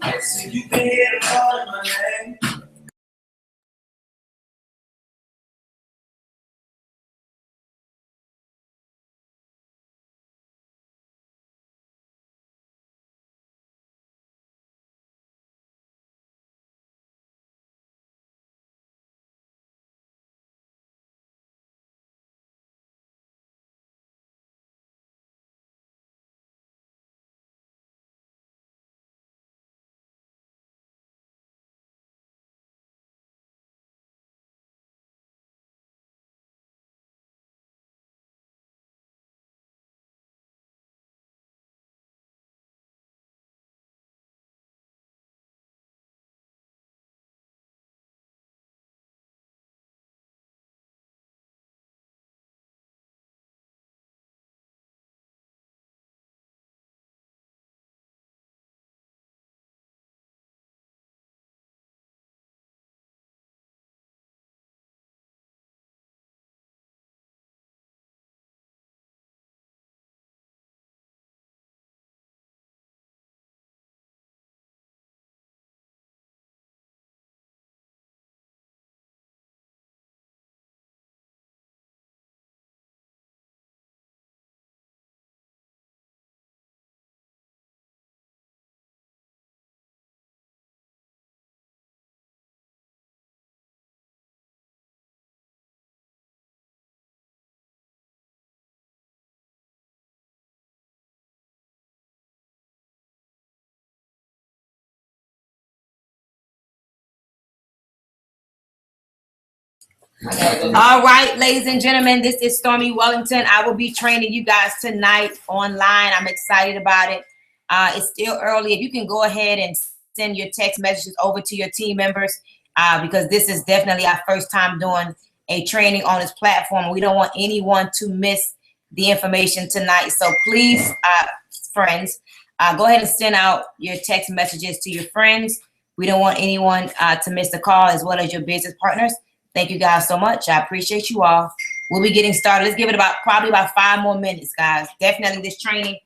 You can hear them calling my name. All right, ladies and gentlemen, this is Stormy Wellington. I will be training you guys tonight online. I'm excited about it. It's still early. If you can go ahead and send your text messages over to your team members, because this is definitely our first time doing a training on this platform. We don't want anyone to miss the information tonight. So please, friends, go ahead and send out your text messages to your friends. We don't want anyone to miss the call, as well as your business partners. Thank you guys so much. I appreciate you all. We'll be getting started. Let's give it probably about 5 more minutes, guys. Definitely this training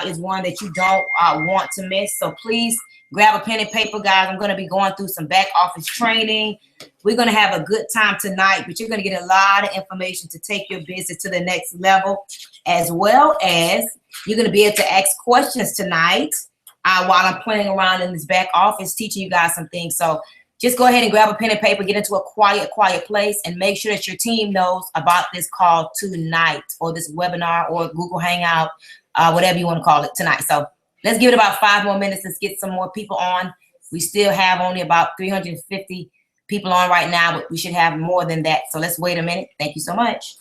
is one that you don't want to miss. So please grab a pen and paper, guys. I'm going to be going through some back office training. We're going to have a good time tonight, but you're going to get a lot of information to take your business to the next level, as well as you're going to be able to ask questions tonight while I'm playing around in this back office, teaching you guys some things. So just go ahead and grab a pen and paper, get into a quiet place, and make sure that your team knows about this call tonight, or this webinar, or Google Hangout, whatever you want to call it tonight. So let's give it about 5 more minutes. Let's get some more people on. We still have only about 350 people on right now, but we should have more than that. So let's wait a minute. Thank you so much.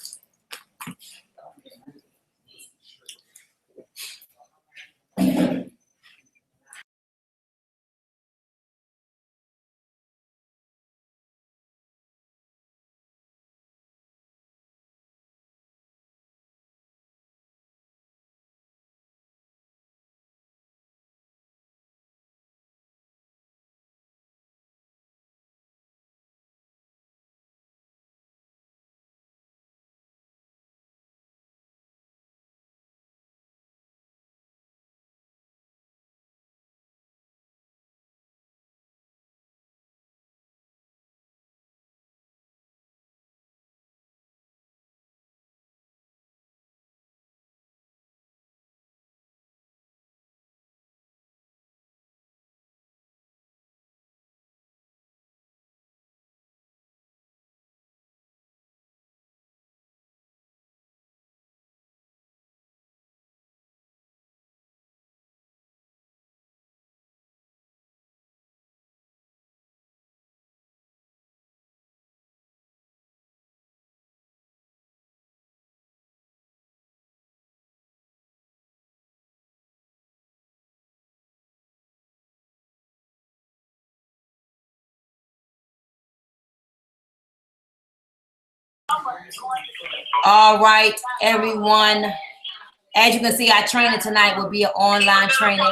All right, everyone. As you can see, our training tonight will be an online training.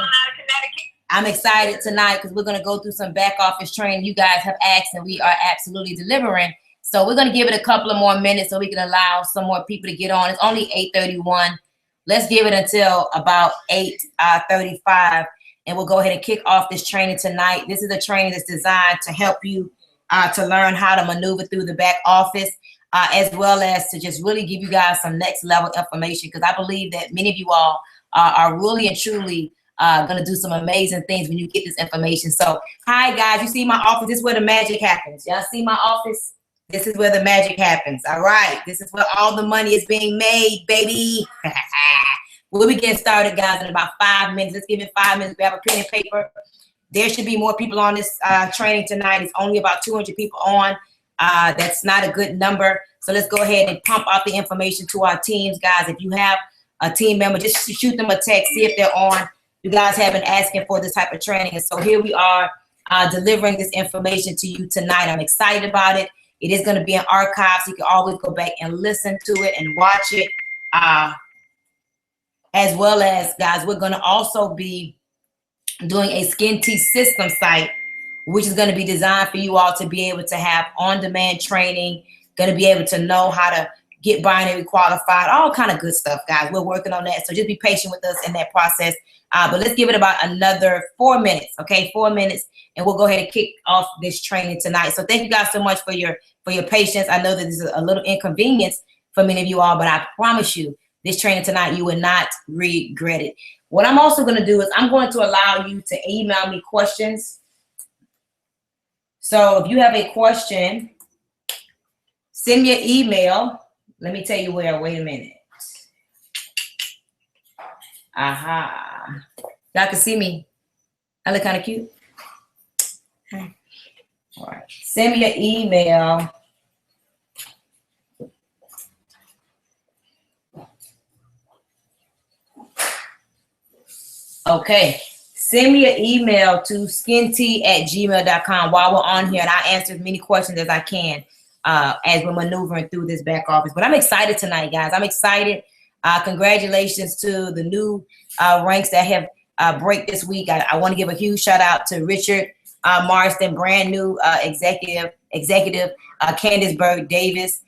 I'm excited tonight because we're going to go through some back office training. You guys have asked, and we are absolutely delivering. So we're going to give it a couple of more minutes so we can allow some more people to get on. It's only 8:31. Let's give it until about 8:35. and we'll go ahead and kick off this training tonight. This is a training that's designed to help you to learn how to maneuver through the back office, as well as to just really give you guys some next level information, because I believe that many of you all are really and truly going to do some amazing things when you get this information. So, hi guys, you see my office? This is where the magic happens. Y'all see my office? This is where the magic happens. All right. This is where all the money is being made, baby. We'll be getting started, guys, in about 5 minutes. Let's give it 5 minutes. Grab a pen and paper. There should be more people on this training tonight. It's only about 200 people on. That's not a good number. So let's go ahead and pump out the information to our teams, guys. If you have a team member, just shoot them a text, see if they're on. You guys have been asking for this type of training. And so here we are delivering this information to you tonight. I'm excited about it. It is going to be an archive, so you can always go back and listen to it and watch it. As well as, guys, we're going to also be doing a Skinntea system site, which is going to be designed for you all to be able to have on-demand training, going to be able to know how to get binary qualified, all kind of good stuff, guys. We're working on that, so just be patient with us in that process. But let's give it about another 4 minutes, okay? 4 minutes, and we'll go ahead and kick off this training tonight. So thank you guys so much for your patience. I know that this is a little inconvenience for many of you all, but I promise you, this training tonight, you will not regret it. What I'm also going to do is I'm going to allow you to email me questions. So if you have a question, send me an email. Let me tell you where. Wait a minute. Aha. Y'all can see me. I look kind of cute. All right. Send me an email. Okay. Send me an email to skinntea@gmail.com while we're on here, and I'll answer as many questions as I can as we're maneuvering through this back office. But I'm excited tonight, guys. I'm excited. Congratulations to the new ranks that have break this week. I want to give a huge shout out to Richard Marston, brand new executive, Candace Berg Davis,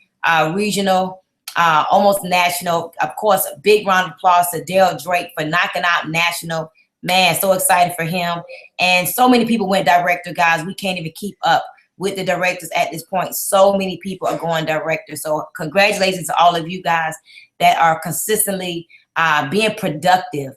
regional, almost national. Of course, a big round of applause to Dale Drake for knocking out national. Man, so excited for him. And so many people went director, guys. We can't even keep up with the directors at this point. So many people are going director. So congratulations to all of you guys that are consistently being productive,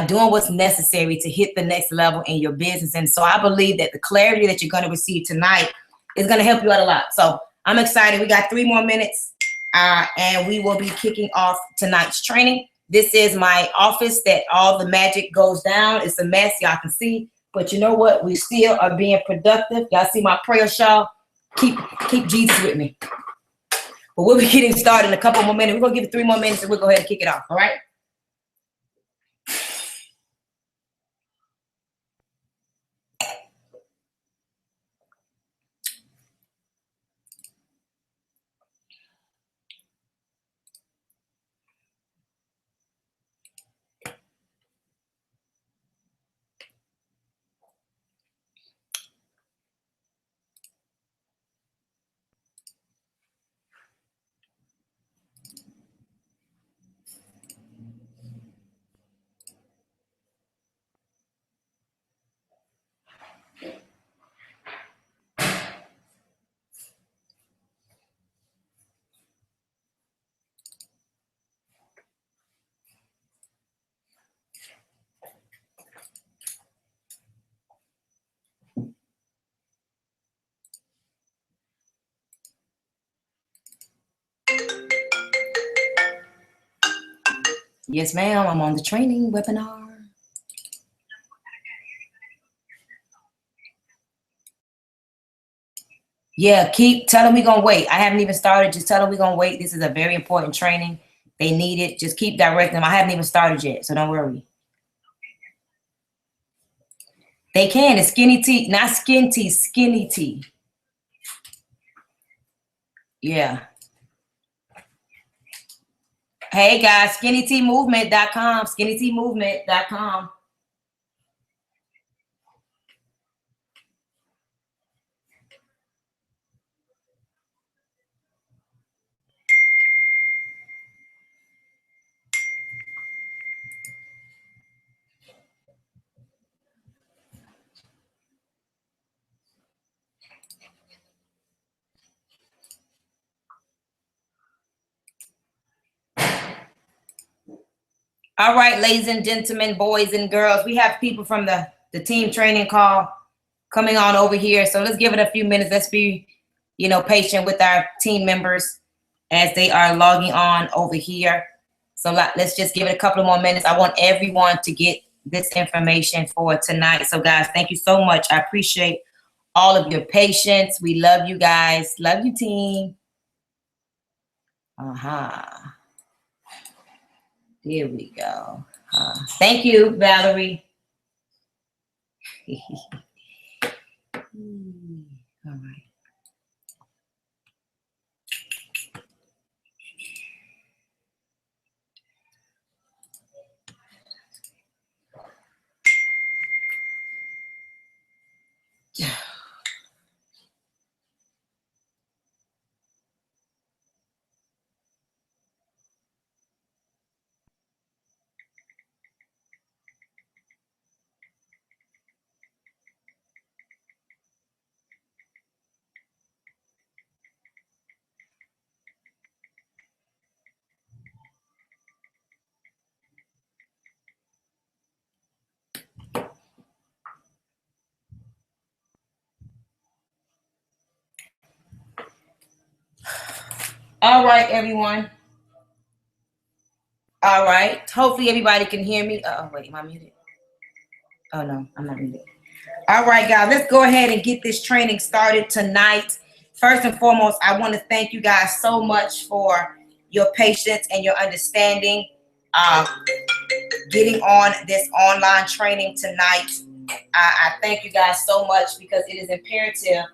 doing what's necessary to hit the next level in your business. And so I believe that the clarity that you're going to receive tonight is going to help you out a lot. So I'm excited. We got 3 more minutes and we will be kicking off tonight's training. This is my office that all the magic goes down. It's a mess, y'all can see. But you know what? We still are being productive. Y'all see my prayer shawl? Keep Jesus with me. But we'll be getting started in a couple more minutes. We're going to give it 3 more minutes and we'll go ahead and kick it off, all right? Yes, ma'am. I'm on the training webinar. Yeah, tell them we're going to wait. I haven't even started. Just tell them we're going to wait. This is a very important training. They need it. Just keep directing them. I haven't even started yet, so don't worry. They can. It's Skinntea, not Skinntea, Skinntea. Yeah. Hey, guys, SkinnyTeaMovement.com, SkinnyTeaMovement.com. All right, ladies and gentlemen, boys and girls, we have people from the team training call coming on over here. So let's give it a few minutes. Let's be, patient with our team members as they are logging on over here. So let's just give it a couple of more minutes. I want everyone to get this information for tonight. So guys, thank you so much. I appreciate all of your patience. We love you guys. Love you, team. Here we go. Thank you, Valerie. All right. All right, everyone. All right. Hopefully everybody can hear me. Oh, wait, am I muted? Oh, no, I'm not muted. All right, guys, let's go ahead and get this training started tonight. First and foremost, I want to thank you guys so much for your patience and your understanding. Getting on this online training tonight. I thank you guys so much because it is imperative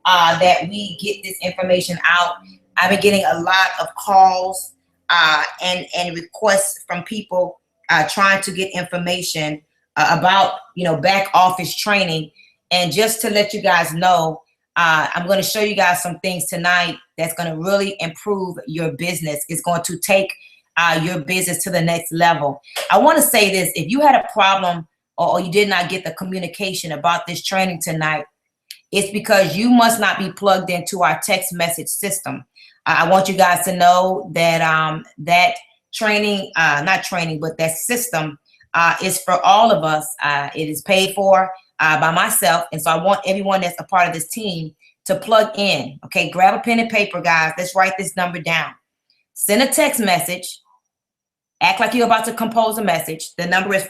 that we get this information out. I've been getting a lot of calls and requests from people trying to get information about, back office training. And just to let you guys know, I'm going to show you guys some things tonight that's going to really improve your business. It's going to take your business to the next level. I want to say this: if you had a problem or you did not get the communication about this training tonight, it's because you must not be plugged into our text message system. I want you guys to know that that training, not training, but that system is for all of us. It is paid for by myself. And so I want everyone that's a part of this team to plug in. Okay, grab a pen and paper, guys. Let's write this number down. Send a text message. Act like you're about to compose a message. The number is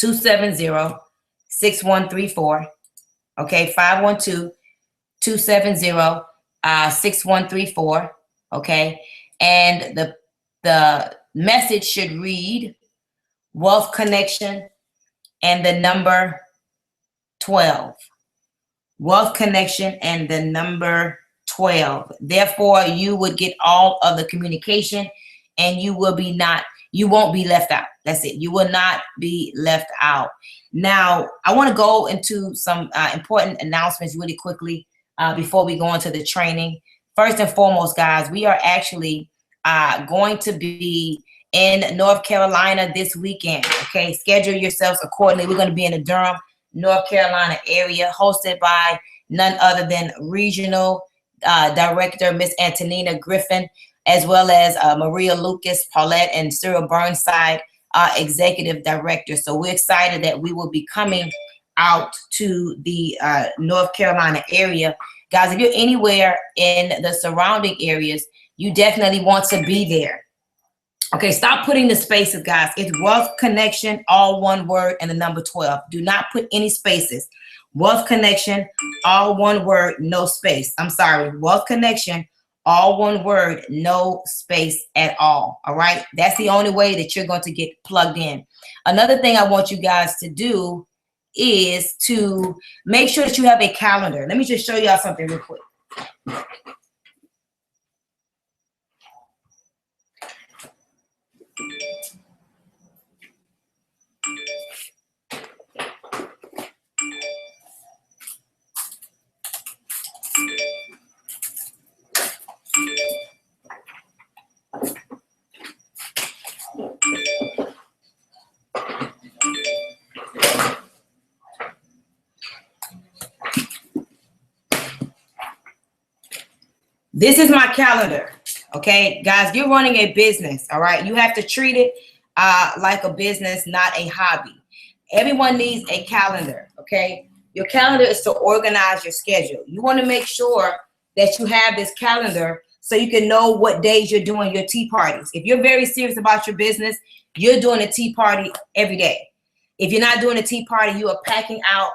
512-270-6134. Okay, 512-270-6134. Okay, and the message should read Wealth Connection and the number 12. Wealth Connection and the number 12. Therefore, you would get all of the communication and you won't be left out. That's it. You will not be left out. Now, I want to go into some important announcements really quickly before we go into the training. First and foremost, guys, we are actually going to be in North Carolina this weekend. Okay, schedule yourselves accordingly. We're going to be in the Durham, North Carolina area, hosted by none other than Regional Director Miss Antonina Griffin, as well as Maria Lucas, Paulette, and Cyril Burnside, Executive Director. So we're excited that we will be coming out to the North Carolina area. Guys, if you're anywhere in the surrounding areas, you definitely want to be there. Okay, stop putting the spaces, guys. It's Wealth Connection, all one word, and the number 12. Do not put any spaces. Wealth Connection, all one word, no space. I'm sorry, Wealth Connection, all one word, no space at all. All right, that's the only way that you're going to get plugged in. Another thing I want you guys to do is to make sure that you have a calendar. Let me just show y'all something real quick. This is my calendar, Okay, guys, you're running a business. All right, you have to treat it like a business, not a hobby. Everyone needs a calendar. Okay, your calendar is to organize your schedule. You want to make sure that you have this calendar so you can know what days you're doing your tea parties. If you're very serious about your business, you're doing a tea party every day. If you're not doing a tea party, you are packing out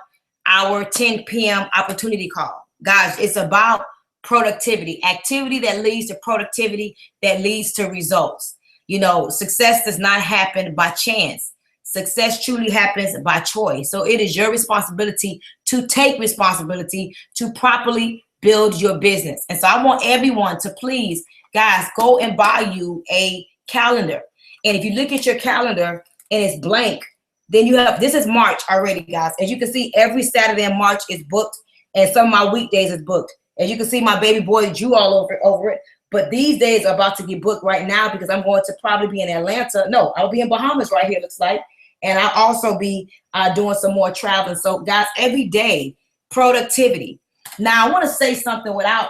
our 10 p.m. opportunity call. Guys, it's about productivity, activity that leads to productivity, that leads to results. You know, success does not happen by chance. Success truly happens by choice. So it is your responsibility to take responsibility to properly build your business. And so I want everyone to please, guys, go and buy you a calendar. And if you look at your calendar and it's blank, then you have, this is March already, guys. As you can see, every Saturday in March is booked, and some of my weekdays is booked. As you can see, my baby boy drew all over it. But these days are about to get booked right now because I'm going to probably be in Atlanta. No, I'll be in Bahamas right here, looks like. And I'll also be doing some more traveling. So, guys, every day, productivity. Now, I want to say something without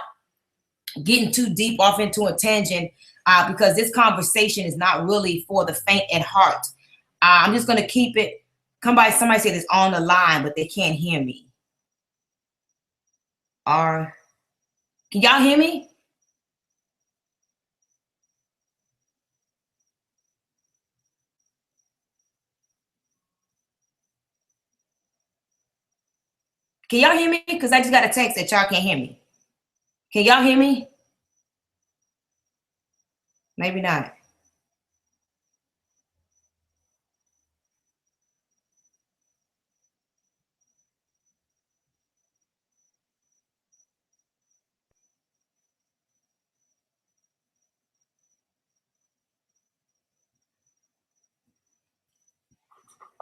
getting too deep off into a tangent because this conversation is not really for the faint at heart. I'm just going to keep it. Somebody said it's on the line, but they can't hear me. Can y'all hear me? Can y'all hear me? Because I just got a text that y'all can't hear me. Can y'all hear me? Maybe not.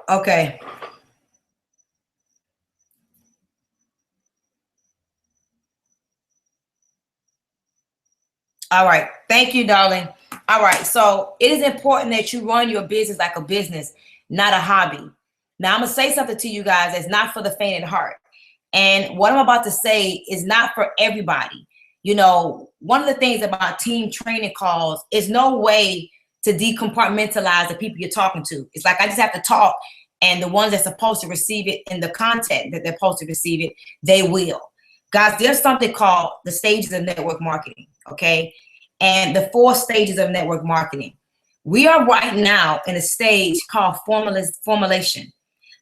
Okay. All right. Thank you, darling. All right. So it is important that you run your business like a business, not a hobby. Now, I'm going to say something to you guys that's not for the faint at heart. And what I'm about to say is not for everybody. You know, one of the things about team training calls is no way to decompartmentalize the people you're talking to. It's like I just have to talk, and the ones that's supposed to receive it in the content that they're supposed to receive it, they will. Guys, there's something called the stages of network marketing, okay? And the 4 stages of network marketing. We are right now in a stage called formulation.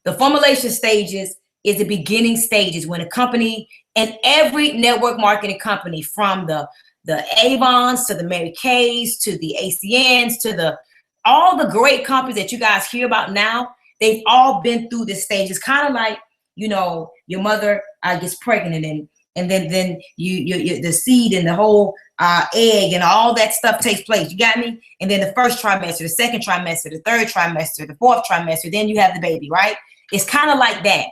The formulation stages is the beginning stages when a company, and every network marketing company, from the Avons to the Mary Kays to the ACNs to all the great companies that you guys hear about now, they've all been through this stage. It's kind of like, you know, your mother gets pregnant, and then you the seed and the whole egg and all that stuff takes place. You got me? And then the first trimester, the second trimester, the third trimester, the fourth trimester, then you have the baby, right? It's kind of like that.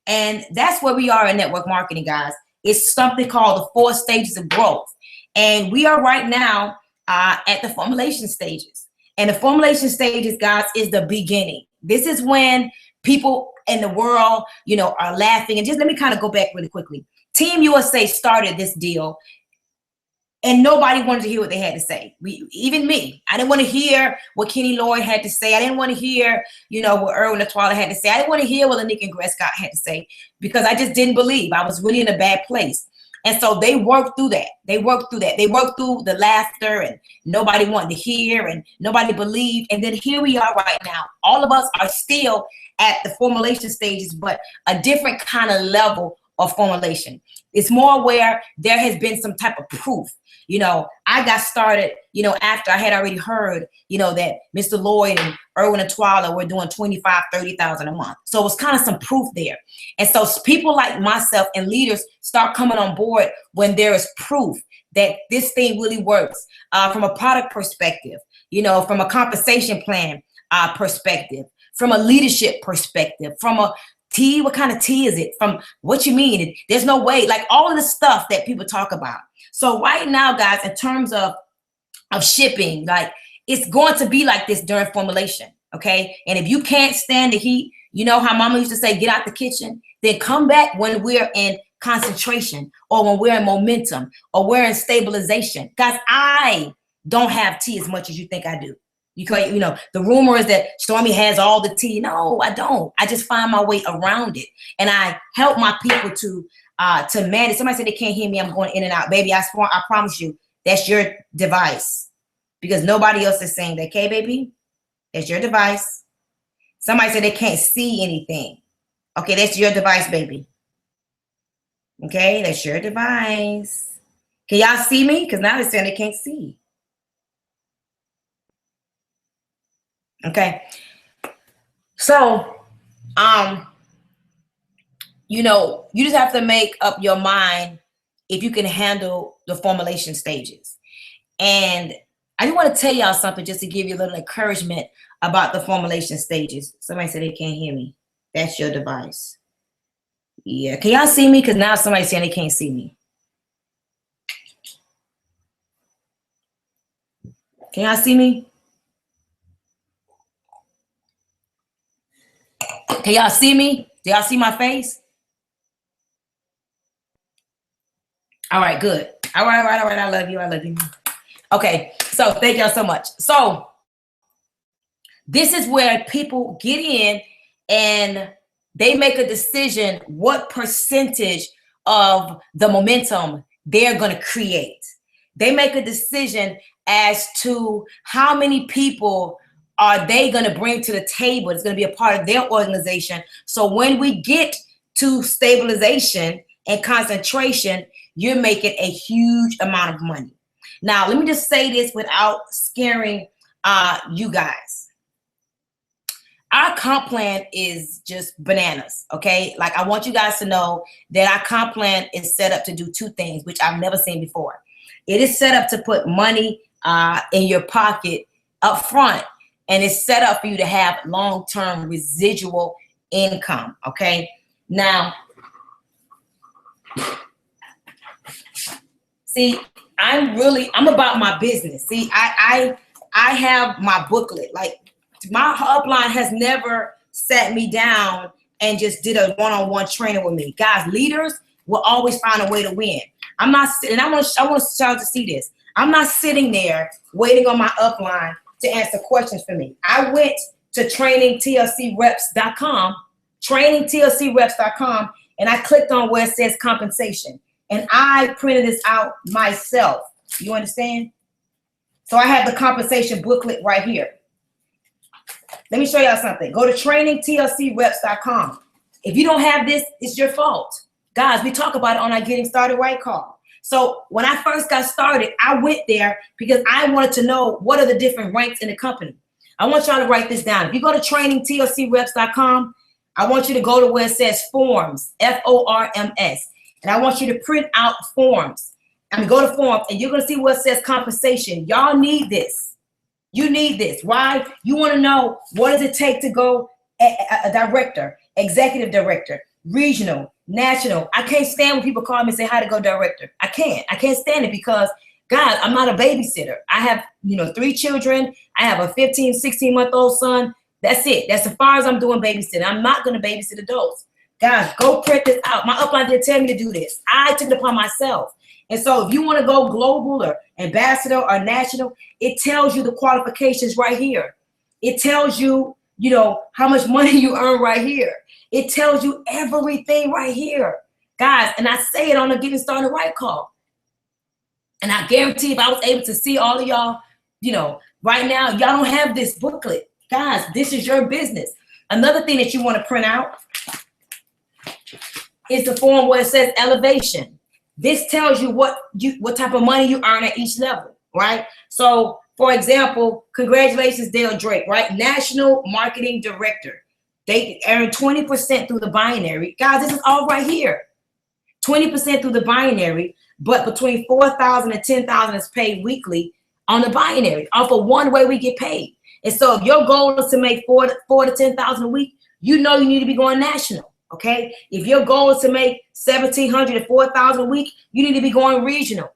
And that's where we are in network marketing, guys. It's something called the 4 stages of growth. And we are right now at the formulation stages. And the formulation stages, guys, is the beginning. This is when people in the world, you know, are laughing. And just let me kind of go back really quickly. Team USA started this deal, and nobody wanted to hear what they had to say. Even me, I didn't want to hear what Kenny Lloyd had to say. I didn't want to hear, you know, what Erwin Atwala had to say. I didn't want to hear what Lanique and Grescott had to say because I just didn't believe. I was really in a bad place. And so they worked through that. They worked through the laughter, and nobody wanted to hear, and nobody believed. And then here we are right now. All of us are still at the formulation stages, but a different kind of level of formulation. It's more where there has been some type of proof. You know, I got started, you know, after I had already heard, you know, that Mr. Lloyd and Erwin Atwala were doing 25, 30,000 a month. So it was kind of some proof there. And so people like myself and leaders start coming on board when there is proof that this thing really works from a product perspective, you know, from a compensation plan perspective, from a leadership perspective, from a tea, what kind of tea is it? From what you mean? There's no way, like all of the stuff that people talk about. So right now, guys, in terms of shipping, like it's going to be like this during formulation, okay? And if you can't stand the heat, you know how mama used to say, get out the kitchen, then come back when we're in concentration or when we're in momentum or we're in stabilization. Guys, I don't have tea as much as you think I do. Because, you know, the rumor is that Stormy has all the tea. No, I don't. I just find my way around it. And I help my people to manage. Somebody said they can't hear me. I'm going in and out. Baby, I promise you, that's your device. Because nobody else is saying that. Okay, baby? That's your device. Somebody said they can't see anything. Okay, that's your device, baby. Okay, that's your device. Can y'all see me? Because now they're saying they can't see. Okay. So, you know, you just have to make up your mind if you can handle the formulation stages. And I just want to tell y'all something just to give you a little encouragement about the formulation stages. Somebody said they can't hear me. That's your device. Yeah. Can y'all see me? Because now somebody's saying they can't see me. Can y'all see me? Can y'all see me? Do y'all see my face? All right, good. All right. I love you. I love you. Okay, so thank y'all so much. So this is where people get in and they make a decision what percentage of the momentum they're going to create. They make a decision as to how many people are they going to bring to the table. It's going to be a part of their organization. So when we get to stabilization and concentration, you're making a huge amount of money. Now, let me just say this without scaring you guys. Our comp plan is just bananas, okay? Like, I want you guys to know that our comp plan is set up to do two things, which I've never seen before. It is set up to put money in your pocket up front, and it's set up for you to have long-term residual income, okay? Now, see, I'm about my business. See, I have my booklet. Like, my upline has never sat me down and just did a one-on-one training with me. Guys, leaders will always find a way to win. I'm not sitting, I want y'all to see this. I'm not sitting there waiting on my upline to answer questions for me. I went to trainingtlcreps.com, trainingtlcreps.com, and I clicked on where it says compensation. And I printed this out myself. You understand? So I have the compensation booklet right here. Let me show y'all something. Go to trainingtlcreps.com. If you don't have this, it's your fault. Guys, we talk about it on our Getting Started Right call. So when I first got started, I went there because I wanted to know what are the different ranks in the company. I want y'all to write this down. If you go to trainingtlcreps.com, I want you to go to where it says forms, F-O-R-M-S. And I want you to print out forms. I mean, go to forms, and you're going to see where it says compensation. Y'all need this. You need this. Why? You want to know what does it take to go a director, executive director, regional, national. I can't stand when people call me and say how to go director. I can't stand it because, God, I'm not a babysitter. I have, 3 children. I have a 15, 16-month-old son. That's it. That's as far as I'm doing babysitting. I'm not going to babysit adults. Guys, go print this out. My upline didn't tell me to do this. I took it upon myself. And so if you want to go global or ambassador or national, it tells you the qualifications right here. It tells you, how much money you earn right here. It tells you everything right here. Guys, and I say it on the Getting Started Right call. And I guarantee if I was able to see all of y'all, right now, y'all don't have this booklet. Guys, this is your business. Another thing that you want to print out is the form where it says elevation. This tells you what type of money you earn at each level, right? So, for example, congratulations, Dale Drake, right? National Marketing Director. They earn 20% through the binary. Guys, this is all right here. 20% through the binary, but between 4,000 and 10,000 is paid weekly on the binary. Off of one way we get paid. And so if your goal is to make 4,000 to 10,000 a week, you need to be going national. Okay, if your goal is to make 1,700 to 4,000 a week, you need to be going regional.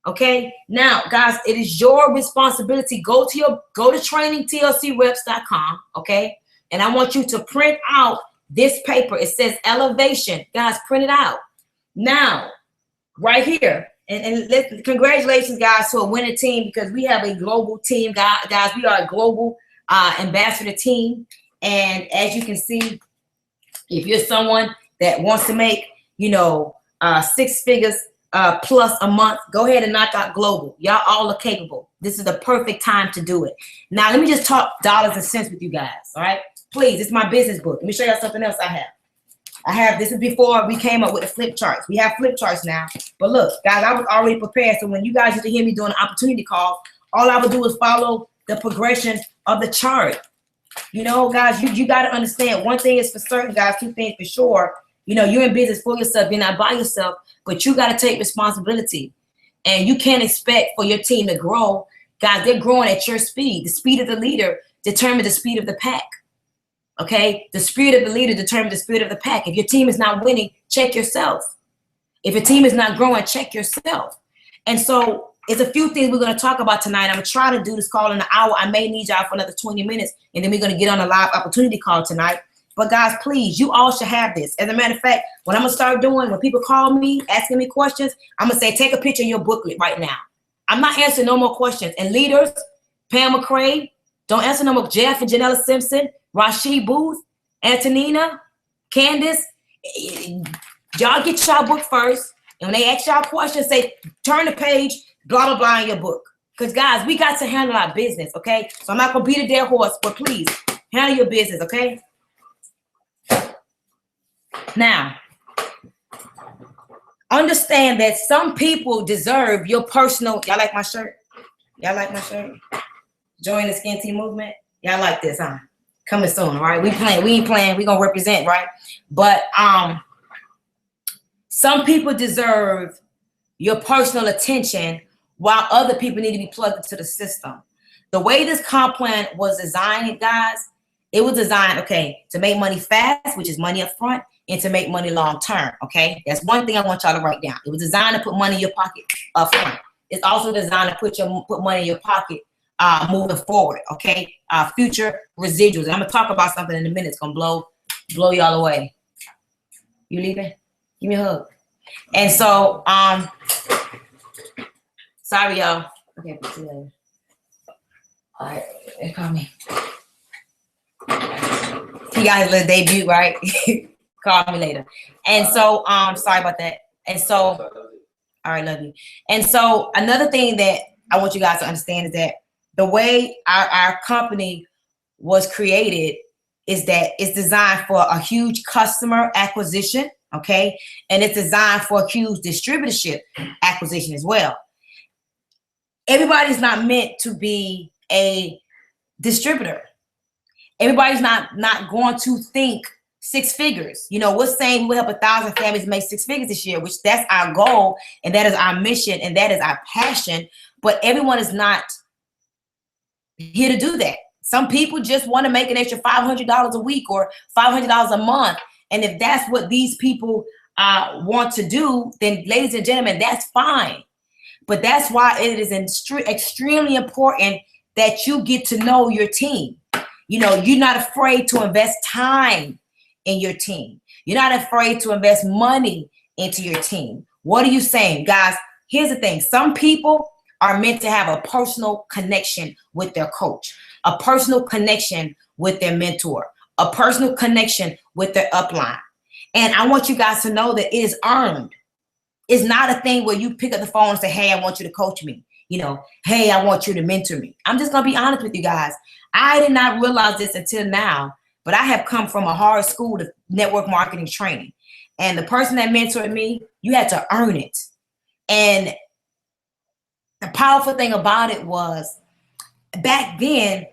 Okay, now guys, it is your responsibility. Go to trainingtlcreps.com. Okay, and I want you to print out this paper. It says elevation. Guys, print it out. Now, right here, Congratulations, guys, to a winning team, because we have a global team, guys. We are a global ambassador team, and as you can see, if you're someone that wants to make, 6 figures plus a month, go ahead and knock out global. Y'all all are capable. This is the perfect time to do it. Now, let me just talk dollars and cents with you guys. All right, please. It's my business book. Let me show y'all something else I have. This is before we came up with the flip charts. We have flip charts now. But look, guys, I was already prepared. So when you guys used to hear me doing an opportunity call, all I would do is follow the progression of the chart. Guys, you got to understand, one thing is for certain, guys, 2 things for sure. You're in business for yourself. You're not by yourself, but you got to take responsibility. And you can't expect for your team to grow. Guys, they're growing at your speed. The speed of the leader determines the speed of the pack. Okay? The speed of the leader determines the speed of the pack. If your team is not winning, check yourself. If your team is not growing, check yourself. And so it's a few things we're going to talk about tonight. I'm going to try to do this call in an hour. I may need y'all for another 20 minutes, and then we're going to get on a live opportunity call tonight. But guys, please, you all should have this. As a matter of fact, what I'm going to start doing, when people call me, asking me questions, I'm going to say, take a picture of your booklet right now. I'm not answering no more questions. And leaders, Pam McCrae, don't answer no more. Jeff and Janella Simpson, Rashid Booth, Antonina, Candace, y'all get y'all book first. And when they ask y'all questions, say, turn the page, blah, blah, blah in your book. Because, guys, we got to handle our business, okay? So I'm not going to beat a dead horse, but please, handle your business, okay? Now, understand that some people deserve your personal. Y'all like my shirt? Y'all like my shirt? Join the Skinntea movement. Y'all like this, huh? Coming soon, all right? We ain't playing. We gonna represent, right? But some people deserve your personal attention, while other people need to be plugged into the system. The way this comp plan was designed, guys, it was designed, okay, to make money fast, which is money up front, and to make money long term, okay? That's one thing I want y'all to write down. It was designed to put money in your pocket up front. It's also designed to put money in your pocket moving forward, okay? Future residuals. And I'm gonna talk about something in a minute. It's gonna blow y'all away. You leaving? Give me a hug. And so, sorry y'all. Okay, see you later. All right, they call me. He got his little debut, right? Call me later. And so, sorry about that. And so, all right, love you. And so another thing that I want you guys to understand is that the way our company was created is that it's designed for a huge customer acquisition, okay? And it's designed for a huge distributorship acquisition as well. Everybody's not meant to be a distributor. Everybody's not going to think 6 figures. We're saying we'll help 1,000 families make 6 figures this year, which that's our goal, and that is our mission, and that is our passion. But everyone is not here to do that. Some people just want to make an extra $500 a week or $500 a month. And if that's what these people want to do, then ladies and gentlemen, that's fine. But that's why it is extremely important that you get to know your team. You're not afraid to invest time in your team. You're not afraid to invest money into your team. What are you saying? Guys, here's the thing. Some people are meant to have a personal connection with their coach, a personal connection with their mentor, a personal connection with their upline. And I want you guys to know that it is earned. It's not a thing where you pick up the phone and say, hey, I want you to coach me. Hey, I want you to mentor me. I'm just going to be honest with you guys. I did not realize this until now, but I have come from a hard school of network marketing training. And the person that mentored me, you had to earn it. And the powerful thing about it was back then,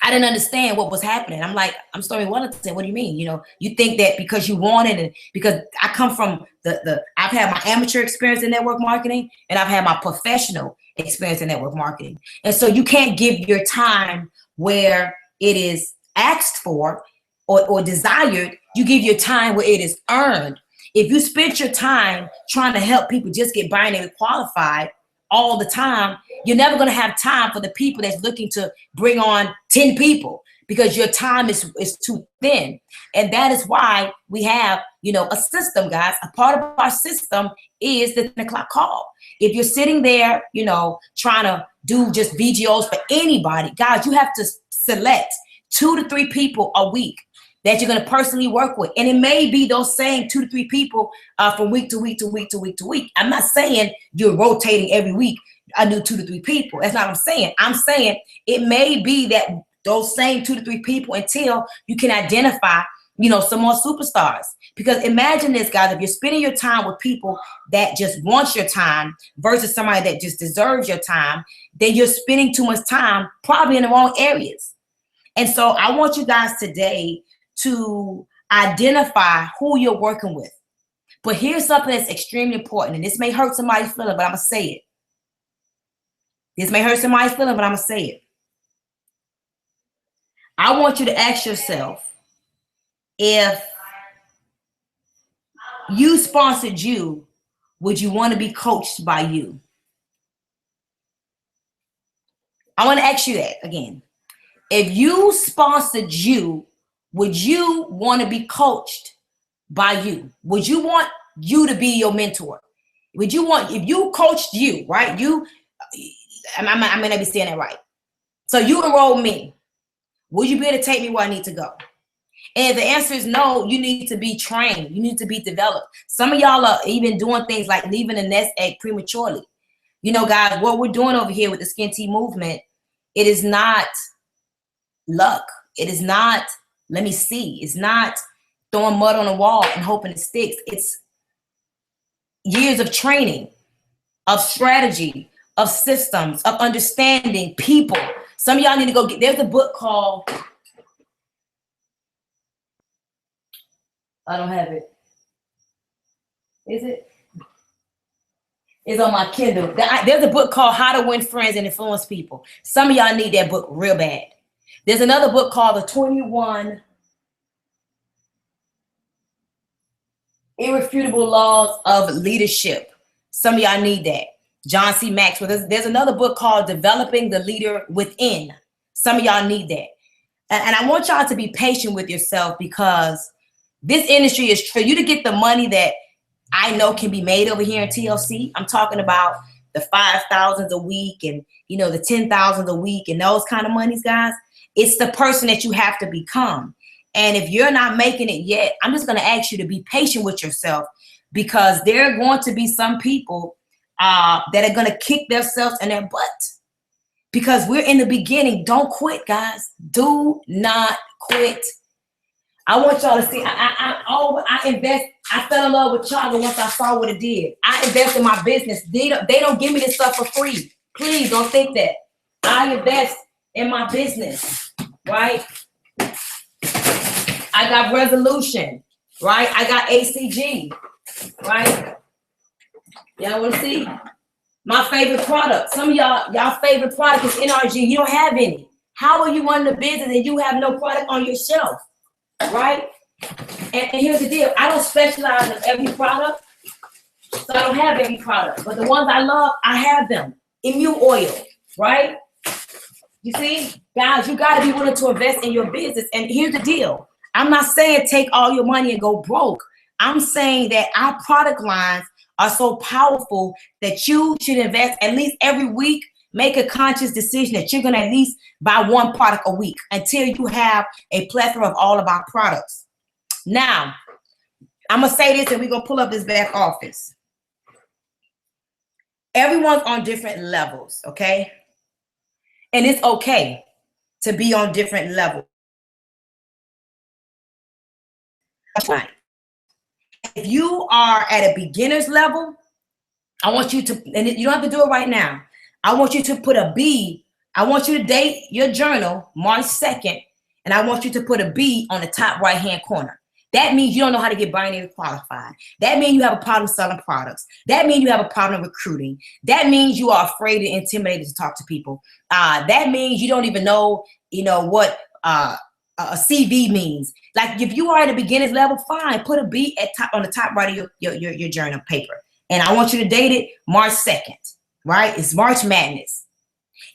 I didn't understand what was happening. I'm like, I'm Stormy Wellington. What do you mean? You think that because you wanted it, because I come from I've had my amateur experience in network marketing, and I've had my professional experience in network marketing. And so you can't give your time where it is asked for or desired. You give your time where it is earned. If you spend your time trying to help people just get binary qualified all the time, you're never going to have time for the people that's looking to bring on 10 people, because your time is too thin. And that is why we have, you know, a system, guys. A part of our system is the 10 o'clock call. If you're sitting there, you know, trying to do just VGOs for anybody, guys, you have to select 2 to 3 people a week that you're going to personally work with. And it may be those same 2 to 3 people from week to week to week to week to week. I'm not saying you're rotating every week a new 2 to 3 people. That's not what I'm saying. I'm saying it may be that those same 2 to 3 people until you can identify, you know, some more superstars. Because imagine this, guys, if you're spending your time with people that just want your time versus somebody that just deserves your time, then you're spending too much time probably in the wrong areas. And so I want you guys today to identify who you're working with. But here's something that's extremely important, and this may hurt somebody's feeling, but I'm going to say it. This may hurt somebody's feeling, but I'm going to say it. I want you to ask yourself, if you sponsored you, would you want to be coached by you? I want to ask you that again. If you sponsored you, would you want to be coached by you? Would you want you to be your mentor? Would you want, if you coached you, right? I may not be saying that right. So you enroll me. Will you be able to take me where I need to go? And if the answer is no, you need to be trained. You need to be developed. Some of y'all are even doing things like leaving the nest egg prematurely. You know, guys, what we're doing over here with the Skin Tea movement, it is not luck. It is not, let me see. It's not throwing mud on the wall and hoping it sticks. It's years of training, of strategy, of systems, of understanding people. Some of y'all need to go get, there's a book called, I don't have it. Is it? It's on my Kindle. There's a book called How to Win Friends and Influence People. Some of y'all need that book real bad. There's another book called The 21 Irrefutable Laws of Leadership. Some of y'all need that. John C. Maxwell. There's another book called Developing the Leader Within. Some of y'all need that. And I want y'all to be patient with yourself, because this industry is, for you to get the money that I know can be made over here in TLC. I'm talking about the 5,000s a week and, you know, the 10,000s a week and those kind of monies, guys. It's the person that you have to become. And if you're not making it yet, I'm just going to ask you to be patient with yourself, because there are going to be some people that are going to kick themselves in their butt, because we're in the beginning. Don't quit, guys. Do not quit. I want y'all to see, I invest. I fell in love with Chaga once I saw what it did. I invest in my business. They don't give me this stuff for free. Please don't think that. I invest in my business, right? I got Resolution, right? I got ACG, right? Y'all want to see? My favorite product. Some of y'all favorite product is NRG. You don't have any. How are you running a business and you have no product on your shelf, right? And here's the deal. I don't specialize in every product, so I don't have every product. But the ones I love, I have them. Immune oil, right? You see, guys, you got to be willing to invest in your business. And here's the deal. I'm not saying take all your money and go broke. I'm saying that our product lines are so powerful that you should invest at least every week. Make a conscious decision that you're going to at least buy one product a week until you have a plethora of all of our products. Now, I'm going to say this and we're going to pull up this back office. Everyone's on different levels, okay? And it's okay to be on different levels. Fine. If you are at a beginner's level, I want you to, and you don't have to do it right now. I want you to put a B. I want you to date your journal March 2nd, and I want you to put a B on the top right-hand corner. That means you don't know how to get binary qualified. That means you have a problem selling products. That means you have a problem recruiting. That means you are afraid and intimidated to talk to people. That means you don't even know, what a CV means. Like if you are at a beginner's level, fine, put a B on the top right of your journal paper. And I want you to date it March 2nd, right? It's March Madness.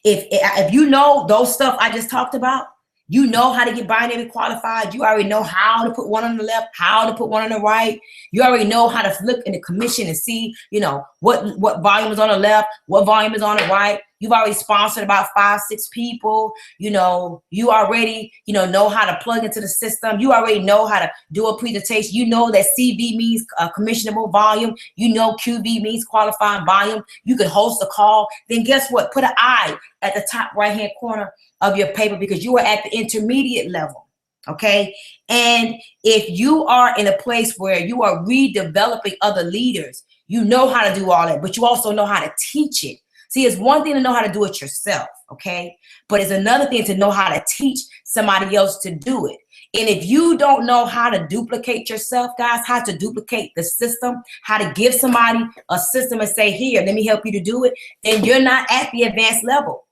If you know those stuff I just talked about, You know how to get binary qualified. You already know how to put one on the left, how to put one on the right. You already know how to look in the commission and see, you know, what volume is on the left, what volume is on the right. You've already sponsored about 5, 6 people. You know, you already, know how to plug into the system. You already know how to do a presentation. You know that CV means commissionable volume. You know QV means qualifying volume. You can host a call. Then guess what? Put an I at the top right-hand corner of your paper because you are at the intermediate level, okay? And if you are in a place where you are redeveloping other leaders, you know how to do all that, but you also know how to teach it. See, it's one thing to know how to do it yourself, okay? But it's another thing to know how to teach somebody else to do it. And if you don't know how to duplicate yourself, guys, how to duplicate the system, how to give somebody a system and say, here, let me help you to do it, then you're not at the advanced level.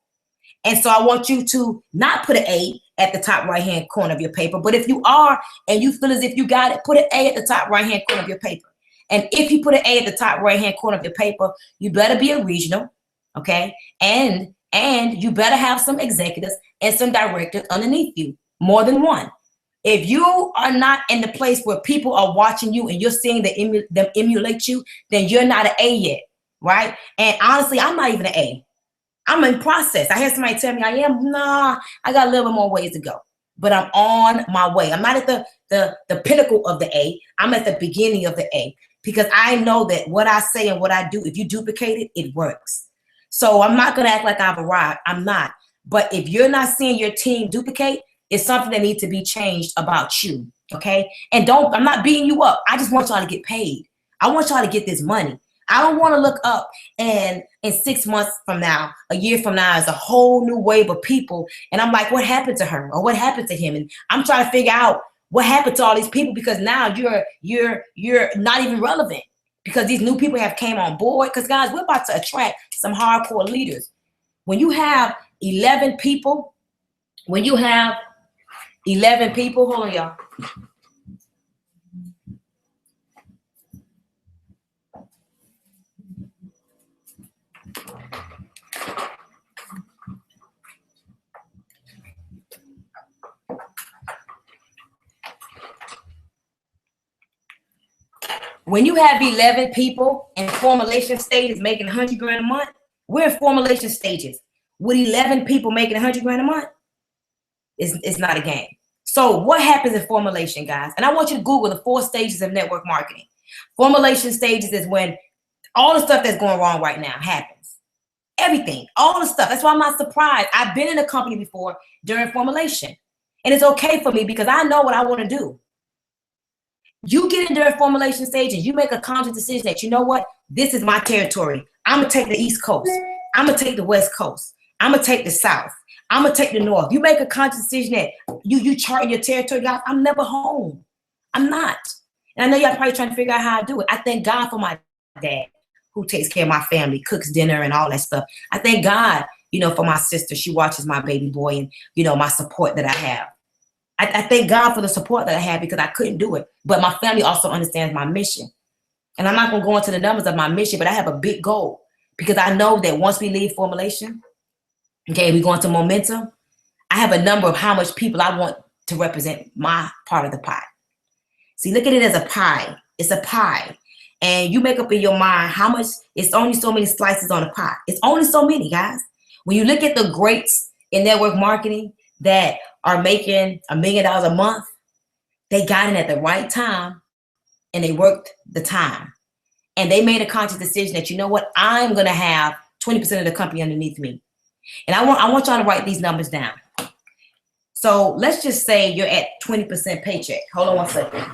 And so I want you to not put an A at the top right-hand corner of your paper. But if you are and you feel as if you got it, put an A at the top right-hand corner of your paper. And if you put an A at the top right-hand corner of your paper, you better be a regional, okay? And you better have some executives and some directors underneath you, more than one. If you are not in the place where people are watching you and you're seeing them emulate you, then you're not an A yet, right? And honestly, I'm not even an A. I'm in process. I had somebody tell me I am. Nah, I got a little bit more ways to go, but I'm on my way. I'm not at the pinnacle of the A. I'm at the beginning of the A because I know that what I say and what I do, if you duplicate it, it works. So I'm not going to act like I've arrived. I'm not. But if you're not seeing your team duplicate, it's something that needs to be changed about you, okay? And I'm not beating you up. I just want y'all to get paid. I want y'all to get this money. I don't want to look up and in 6 months from now, a year from now, is a whole new wave of people. And I'm like, what happened to her or what happened to him? And I'm trying to figure out what happened to all these people because now you're not even relevant because these new people have came on board. Because guys, we're about to attract some hardcore leaders. When you have 11 people, hold on, y'all. When you have 11 people in formulation stages making 100 grand a month, we're in formulation stages. With 11 people making 100 grand a month, it's not a game. So what happens in formulation, guys? And I want you to Google the 4 stages of network marketing. Formulation stages is when all the stuff that's going wrong right now happens. Everything, all the stuff. That's why I'm not surprised. I've been in a company before during formulation. And it's okay for me because I know what I want to do. You get in during formulation stage and you make a conscious decision that, you know what, this is my territory. I'm going to take the East Coast. I'm going to take the West Coast. I'm going to take the South. I'm going to take the North. You make a conscious decision that you chart your territory, guys. I'm never home. I'm not. And I know y'all probably trying to figure out how I do it. I thank God for my dad who takes care of my family, cooks dinner and all that stuff. I thank God, for my sister. She watches my baby boy and, my support that I have. I thank God for the support that I had because I couldn't do it. But my family also understands my mission. And I'm not going to go into the numbers of my mission, but I have a big goal because I know that once we leave formulation, okay, we go into momentum, I have a number of how much people I want to represent my part of the pie. See, look at it as a pie. It's a pie. And you make up in your mind how much, it's only so many slices on a pie. It's only so many, guys. When you look at the greats in network marketing that are making $1 million a month, they got in at the right time and they worked the time. And they made a conscious decision that, you know what, I'm going to have 20% of the company underneath me. And I want y'all to write these numbers down. So let's just say you're at 20% paycheck. Hold on one second.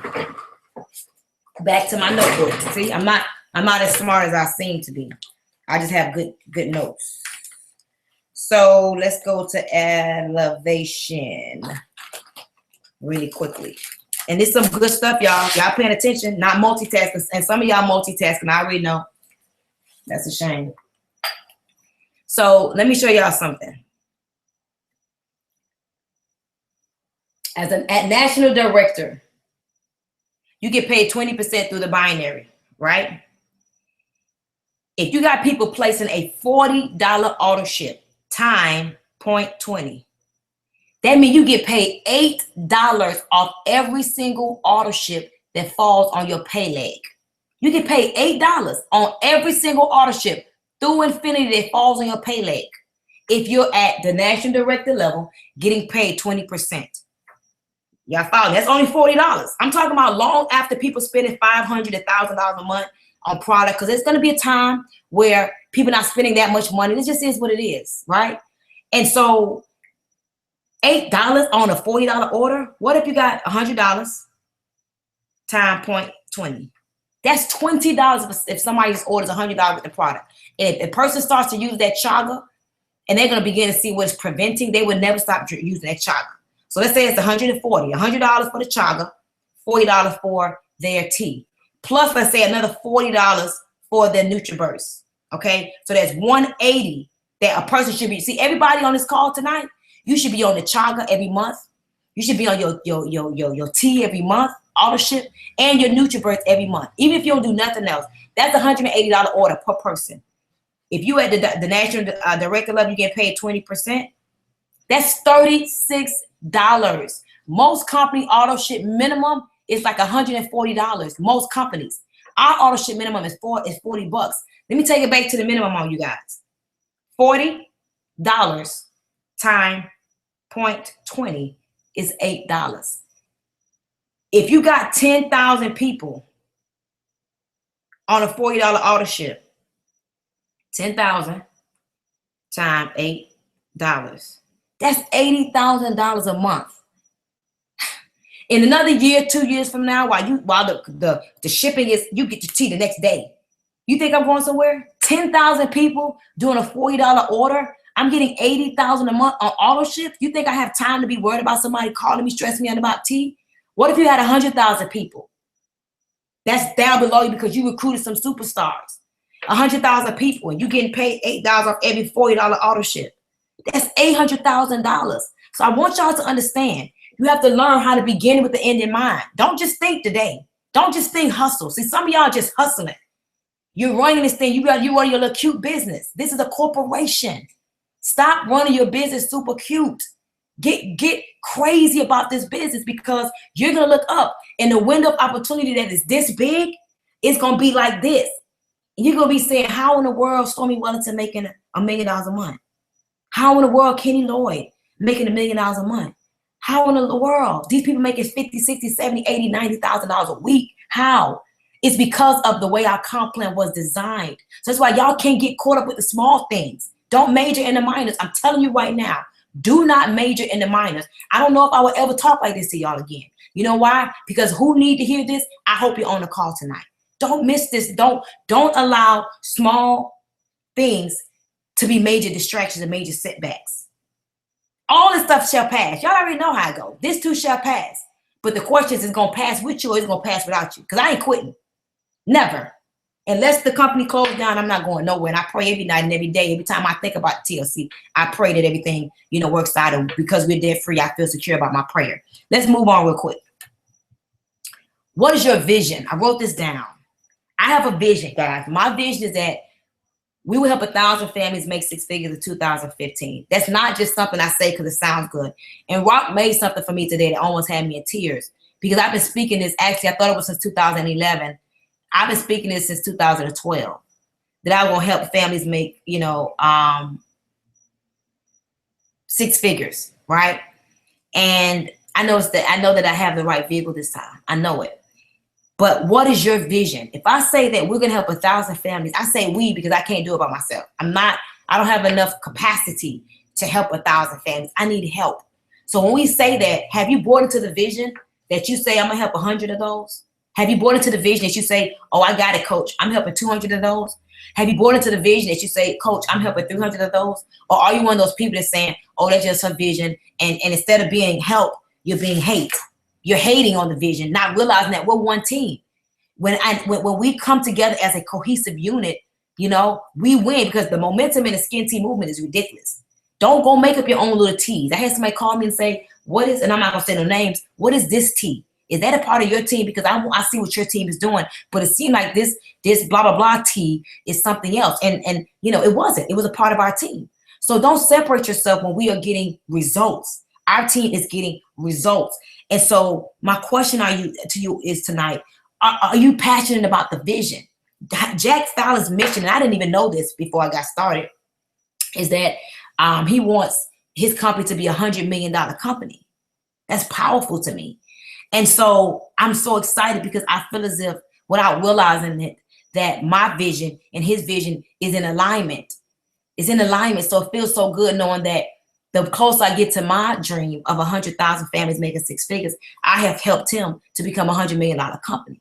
Back to my notebook. See, I'm not as smart as I seem to be. I just have good notes. So let's go to elevation really quickly. And this is some good stuff, y'all. Y'all paying attention, not multitasking. And some of y'all multitasking, I already know. That's a shame. So let me show y'all something. As a national director, you get paid 20% through the binary, right? If you got people placing a $40 auto ship, time 0.20, That means you get paid $8 off every single auto ship that falls on your pay leg. You get paid $8 on every single auto ship through infinity that falls on your pay leg. If you're at the national director level, getting paid 20%. Y'all follow? That's only $40. I'm talking about long after people spending $500 to $1,000 a month on product, because there's going to be a time where people not spending that much money. It just is what it is, right? And so $8 on a $40 order. What if you got $100 times 0.20? That's $20 if somebody just orders $100 with the product. And if a person starts to use that chaga, and they're going to begin to see what's preventing, they would never stop using that chaga. So let's say it's $140 for the chaga, $40 for their tea. Plus, let's say another $40 for their NutriBurst. Okay, so that's $180 that a person should be. See, everybody on this call tonight, you should be on the chaga every month. You should be on your tea every month, auto ship, and your NutriBurst every month. Even if you don't do nothing else, that's $180 order per person. If you at the national director level, you get paid 20%. That's $36. Most company auto ship minimum is like $140. Most companies, our auto ship minimum is $40. Let me take it back to the minimum on you guys. $40 times 0.20 is $8. If you got 10,000 people on a $40 auto ship, 10,000 times $8. That's $80,000 a month. In another year, 2 years from now, while the shipping is, you get your tea the next day. You think I'm going somewhere? 10,000 people doing a $40 order. I'm getting $80,000 a month on auto ship. You think I have time to be worried about somebody calling me, stressing me out about tea? What if you had 100,000 people? That's down below you because you recruited some superstars. 100,000 people and you getting paid $8 off every $40 auto ship. That's $800,000. So I want y'all to understand, you have to learn how to begin with the end in mind. Don't just think today. Don't just think hustle. See, some of y'all just hustling. You're running this thing. You running your little cute business. This is a corporation. Stop running your business super cute. Get crazy about this business, because you're going to look up and the window of opportunity that is this big, it's going to be like this. You're going to be saying, how in the world Stormy Wellington making $1 million a month? How in the world Kenny Lloyd making $1 million a month? How in the world these people making $50, $60, $70, $80, $90,000 a week? How? It's because of the way our comp plan was designed. So that's why y'all can't get caught up with the small things. Don't major in the minors. I'm telling you right now, do not major in the minors. I don't know if I will ever talk like this to y'all again. You know why? Because who need to hear this? I hope you're on the call tonight. Don't miss this. Don't allow small things to be major distractions and major setbacks. All this stuff shall pass. Y'all already know how it goes. This too shall pass. But the question is, going to pass with you or is it going to pass without you? Because I ain't quitting. Never. Unless the company closed down, I'm not going nowhere. And I pray every night and every day. Every time I think about TLC, I pray that everything, works out. And because we're debt free, I feel secure about my prayer. Let's move on real quick. What is your vision? I wrote this down. I have a vision, guys. My vision is that we will help 1,000 families make 6 figures in 2015. That's not just something I say because it sounds good. And Rock made something for me today that almost had me in tears, because I've been speaking this. Actually, I thought it was since 2011. I've been speaking this since 2012. That I will help families make, 6 figures, right? And I know that I have the right vehicle this time. I know it. But what is your vision? If I say that we're going to help 1,000 families, I say we because I can't do it by myself. I don't have enough capacity to help 1,000 families. I need help. So when we say that, have you bought into the vision that you say, I'm going to help 100 of those? Have you bought into the vision that you say, oh, I got it, coach, I'm helping 200 of those? Have you bought into the vision that you say, coach, I'm helping 300 of those? Or are you one of those people that's saying, oh, that's just her vision, and instead of being help, you're being hate? You're hating on the vision, not realizing that we're one team. When we come together as a cohesive unit, we win, because the momentum in the skin tea movement is ridiculous. Don't go make up your own little teas. I had somebody call me and say, and I'm not going to say no names, what is this tea? Is that a part of your team? Because I see what your team is doing, but it seemed like this blah, blah, blah tea is something else. And it wasn't. It was a part of our team. So don't separate yourself when we are getting results. Our team is getting results. And so my question to you is tonight, are you passionate about the vision? Jack Fowler's mission, and I didn't even know this before I got started, is that he wants his company to be $100 million company. That's powerful to me. And so I'm so excited because I feel as if, without realizing it, that my vision and his vision is in alignment. It's in alignment. So it feels so good knowing that the closer I get to my dream of 100,000 families making 6 figures, I have helped him to become a $100 million company.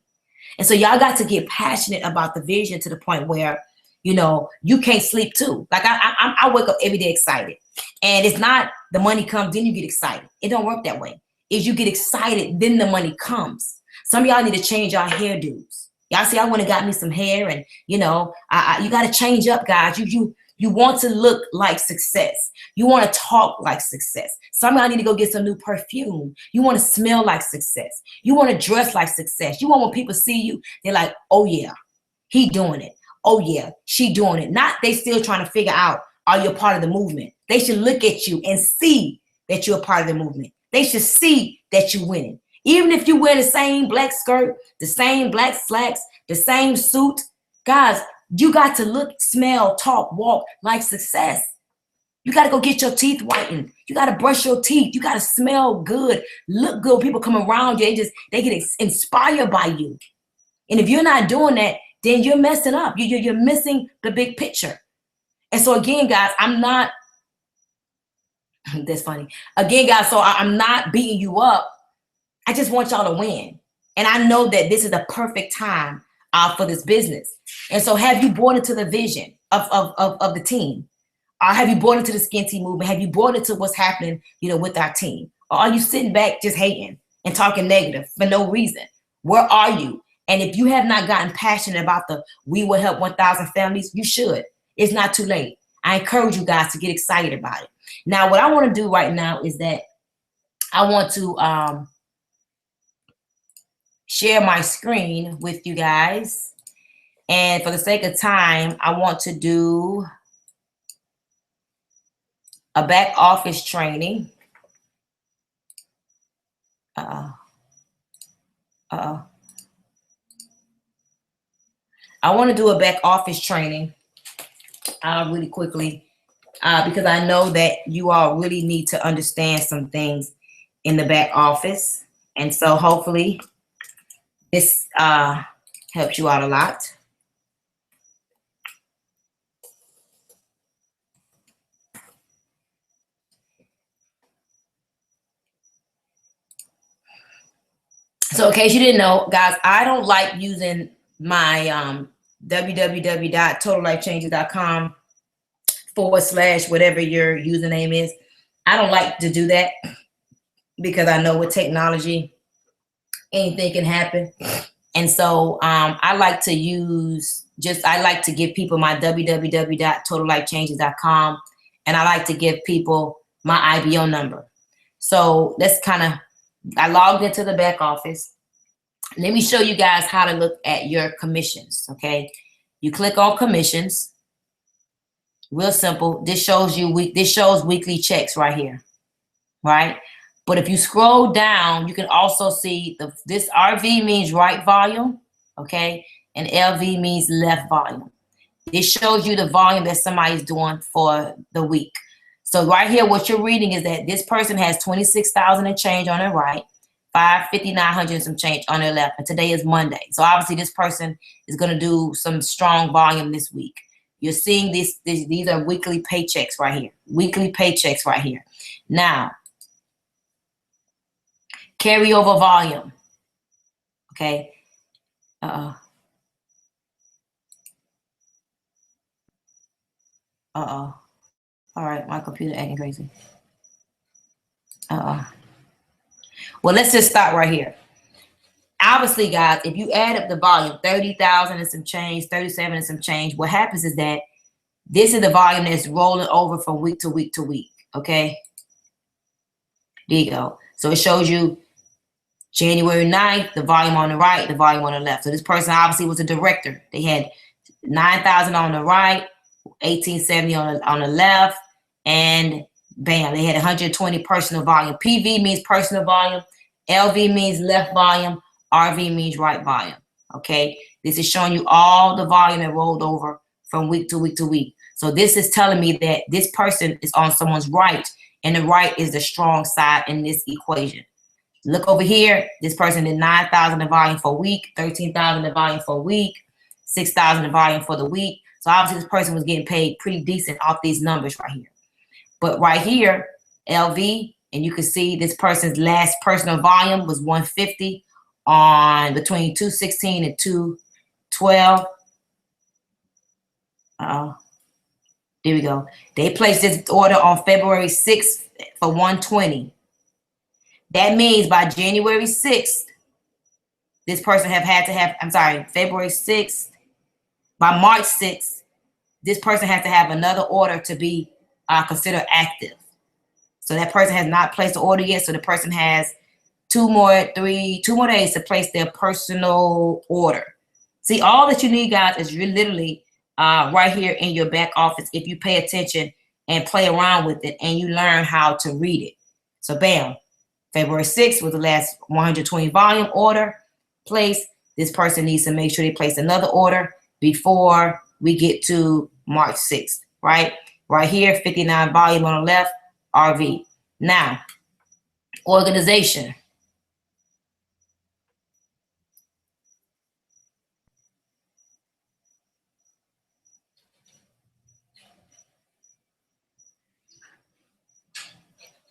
And so y'all got to get passionate about the vision to the point where, you know, you can't sleep too. Like I wake up every day excited. And it's not the money comes, then you get excited. It don't work that way. Is you get excited, then the money comes. Some of y'all need to change your hairdos. Y'all see, I went and got me some hair, and you know, you got to change up, guys. You want to look like success. You want to talk like success. Some of y'all need to go get some new perfume. You want to smell like success. You want to dress like success. You want when people see you, they're like, oh yeah, he doing it. Oh yeah, she doing it. Not they still trying to figure out, are you a part of the movement? They should look at you and see that you're a part of the movement. They should see that you're winning. Even if you wear the same black skirt, the same black slacks, the same suit, guys, you got to look, smell, talk, walk like success. You got to go get your teeth whitened. You got to brush your teeth. You got to smell good, look good. People come around you, they get inspired by you. And if you're not doing that, then you're messing up. You're missing the big picture. And so again, guys, I'm not, that's funny. Again, guys, so I'm not beating you up. I just want y'all to win. And I know that this is the perfect time for this business. And so have you bought into the vision of the team? Or have you bought into the Skin Tea movement? Have you bought into what's happening, you know, with our team? Or are you sitting back just hating and talking negative for no reason? Where are you? And if you have not gotten passionate about the We Will Help 1,000 Families, you should. It's not too late. I encourage you guys to get excited about it. Now, what I want to do right now is that I want to share my screen with you guys. And for the sake of time, I want to do a back office training. I want to do a back office training really quickly because I know that you all really need to understand some things in the back office. And so hopefully this helps you out a lot. So in case you didn't know, guys, I don't like using my www.totallifechanges.com / whatever your username is. I don't like to do that because I know with technology, anything can happen. And so I like to use I like to give people my www.totallifechanges.com, and I like to give people my IBO number. So that's I logged into the back office. Let me show you guys how to look at your commissions, okay? You click on commissions. Real simple. This shows weekly checks right here, right? But if you scroll down, you can also see this RV means right volume, okay? And LV means left volume. This shows you the volume that somebody's doing for the week. So right here, what you're reading is that this person has 26,000 and change on their right, 5,900 and some change on their left, and today is Monday. So obviously this person is going to do some strong volume this week. You're seeing these are weekly paychecks right here. Weekly paychecks right here. Now, carryover volume. Okay. All right, my computer acting crazy. Well, let's just stop right here. Obviously, guys, if you add up the volume, 30,000 and some change, 37 and some change, what happens is that this is the volume that's rolling over from week to week to week, okay? There you go. So it shows you January 9th, the volume on the right, the volume on the left. So this person obviously was a director. They had 9,000 on the right, 1,870 on the left, and Bam, they had 120 personal volume. PV means personal volume. LV means left volume. RV means right volume. Okay, this is showing you all the volume that rolled over from week to week to week. So this is telling me that this person is on someone's right, and the right is the strong side in this equation. Look over here. This person did 9,000 in volume for a week, 13,000 in volume for a week, 6,000 in volume for the week. So obviously this person was getting paid pretty decent off these numbers right here. But right here, LV, and you can see this person's last personal volume was 150 on between 216 and 212. There we go. They placed this order on February 6th for 120. That means by January 6th, this person February 6th, by March 6th, this person has to have another order to be considered active. So that person has not placed the order yet. So the person has two more days to place their personal order. See, all that you need, guys, is literally right here in your back office if you pay attention and play around with it and you learn how to read it. So bam, February 6th was the last 120 volume order placed. This person needs to make sure they place another order before we get to March 6th, right? Right here, 59 volume on the left, RV. Now, organization.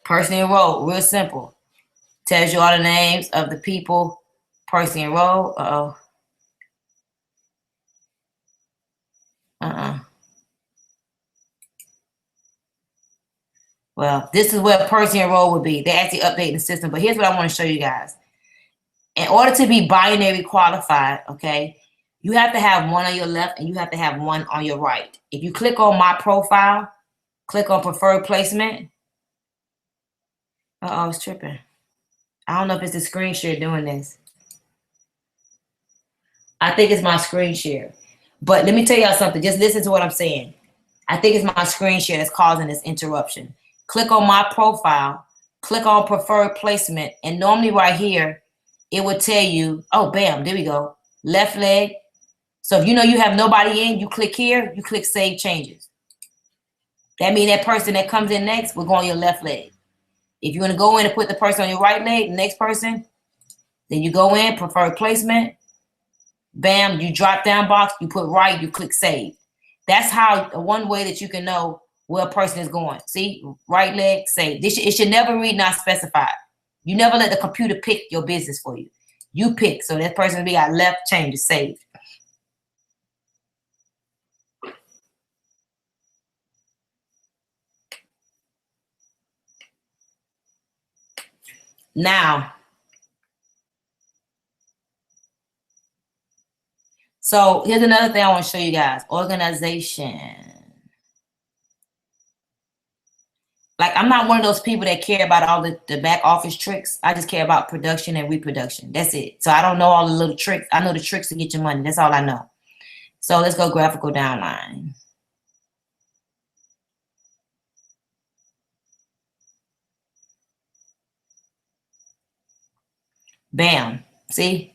Person enrolled, real simple. Tells you all the names of the people. Person enrolled. Well, this is where person enrolled would be. They're actually updating the system. But here's what I want to show you guys. In order to be binary qualified, okay, you have to have one on your left and you have to have one on your right. If you click on my profile, click on preferred placement. It's tripping. I don't know if it's the screen share doing this. I think it's my screen share. But let me tell y'all something. Just listen to what I'm saying. I think it's my screen share that's causing this interruption. Click on my profile. Click on preferred placement. And normally right here, it would tell you, oh, bam, there we go. Left leg. So if you know you have nobody in, you click here, you click save changes. That means that person that comes in next will go on your left leg. If you want to go in and put the person on your right leg, the next person, then you go in, preferred placement. Bam, you drop down box, you put right, you click save. That's how one way that you can know where a person is going. See, right leg, save. It should never read not specified. You never let the computer pick your business for you. You pick. So that person will be got left changes saved. Now, so here's another thing I want to show you guys. Organization. Like, I'm not one of those people that care about all the back office tricks. I just care about production and reproduction. That's it. So I don't know all the little tricks. I know the tricks to get your money. That's all I know. So let's go graphical downline. Bam. See?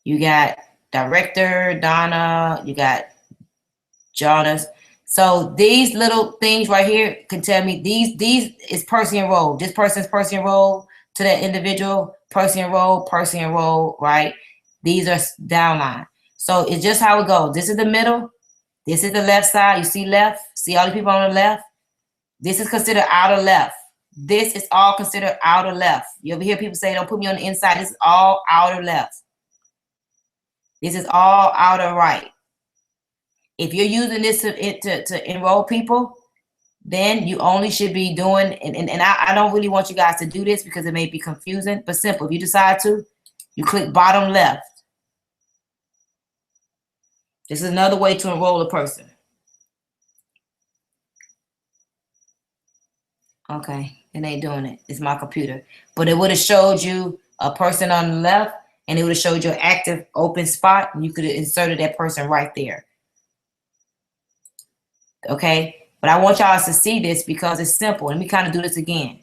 You got director, Donna. You got Jonas. So these little things right here can tell me these is person enrolled. This person's person enrolled to that individual, person enrolled, right? These are downline. So it's just how it goes. This is the middle. This is the left side. You see left? See all the people on the left? This is considered outer left. This is all considered outer left. You ever hear people say, don't put me on the inside. This is all outer left. This is all outer right. If you're using this to enroll people, then you only should be doing, and I don't really want you guys to do this because it may be confusing, but simple. If you decide to, you click bottom left. This is another way to enroll a person. Okay, it ain't doing it. It's my computer. But it would have showed you a person on the left, and it would have showed you an active open spot, and you could have inserted that person right there. Okay, But I want y'all to see this because it's simple. Let me kind of do this again.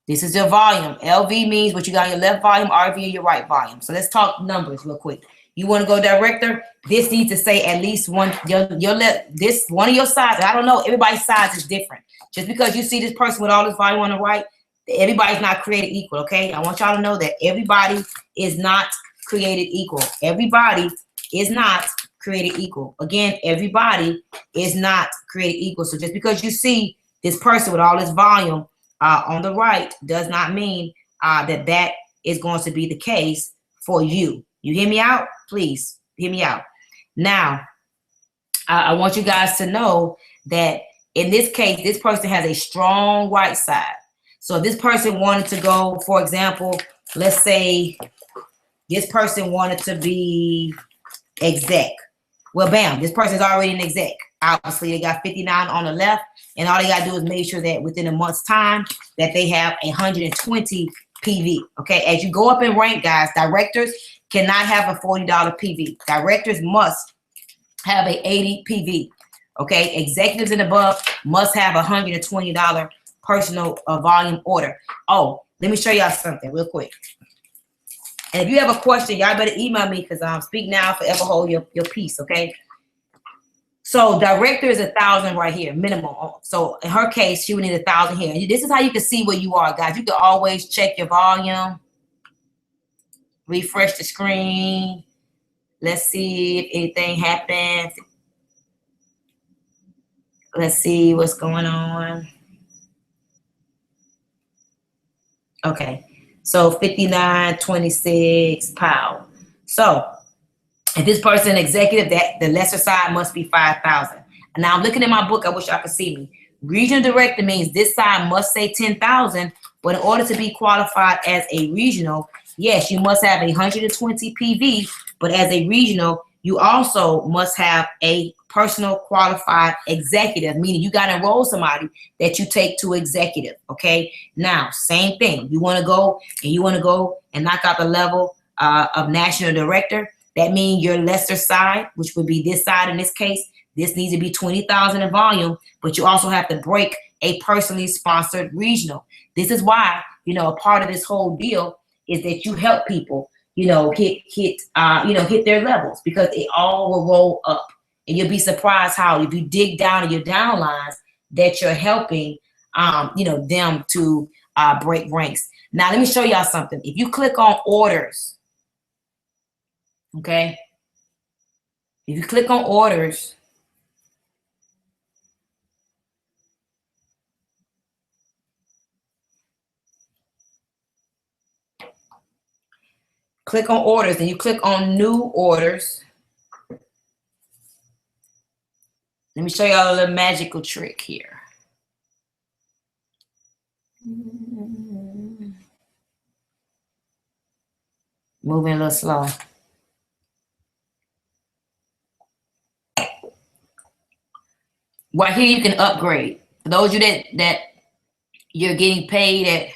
This is your volume. LV means what you got on your left volume, RV your right volume. So let's talk numbers real quick. You want to go director? This needs to say at least one. This one of your sides. I don't know. Everybody's size is different. Just because you see this person with all this volume on the right, everybody's not created equal. Okay, I want y'all to know that everybody is not created equal. Everybody is not created equal. Again, everybody is not created equal. So just because you see this person with all this volume on the right does not mean that is going to be the case for you. You hear me out? Please hear me out. Now, I want you guys to know that in this case, this person has a strong right side. So if this person wanted to go, for example, let's say this person wanted to be exec. Well, bam, this person's already an exec. Obviously, they got 59 on the left, and all they got to do is make sure that within a month's time that they have 120 PV. Okay, as you go up in rank, guys, directors cannot have a $40 PV. Directors must have a 80 PV. Okay, executives and above must have $120 personal volume order. Oh, let me show y'all something real quick. And if you have a question, y'all better email me because speak now, forever hold your peace. Okay. So director is 1,000 right here, minimum. So in her case, she would need 1,000 here. This is how you can see where you are, guys. You can always check your volume, refresh the screen. Let's see if anything happens. Let's see what's going on. Okay, so 5926 pound. So if this person executive, that the lesser side must be 5,000. And now I'm looking at my book. I wish y'all could see me. Regional director means this side must say 10,000, but in order to be qualified as a regional, yes, you must have 120 PV, but as a regional, you also must have a personal qualified executive, meaning you got to enroll somebody that you take to executive. Okay. Now, same thing. You want to go and knock out the level of national director. That means your lesser side, which would be this side in this case, this needs to be 20,000 in volume, but you also have to break a personally sponsored regional. This is why, a part of this whole deal is that you help people, hit their levels, because it all will roll up. And you'll be surprised how if you dig down in your downlines that you're helping, them to break ranks. Now, let me show y'all something. If you click on orders, okay, if you click on orders, click on orders, and you click on new orders. Let me show y'all a little magical trick here. Moving a little slow. Right here, you can upgrade. For those of you that you're getting paid at,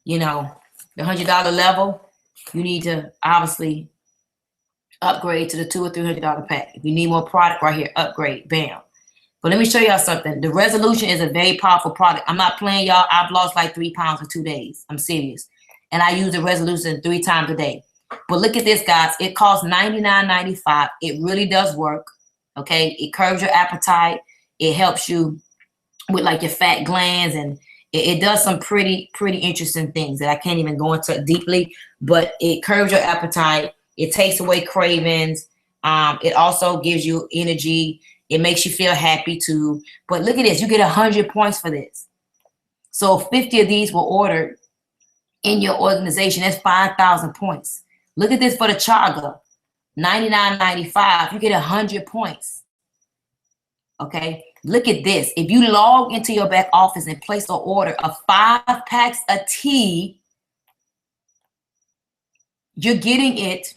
the $100 level, you need to obviously upgrade to the $200 or $300 pack. If you need more product, right here, upgrade, bam. But let me show y'all something. The resolution is a very powerful product. I'm not playing, y'all. I've lost like 3 pounds in 2 days. I'm serious. And I use the resolution 3 times a day. But look at this, guys. It costs $99.95. It really does work. Okay. It curbs your appetite. It helps you with like your fat glands, and it does some pretty interesting things that I can't even go into deeply, but it curbs your appetite. It takes away cravings. It also gives you energy. It makes you feel happy too. But look at this. You get 100 points for this. So 50 of these were ordered in your organization. That's 5,000 points. Look at this for the chaga. $99.95. You get 100 points. Okay. Look at this. If you log into your back office and place an order of 5 packs of tea, you're getting it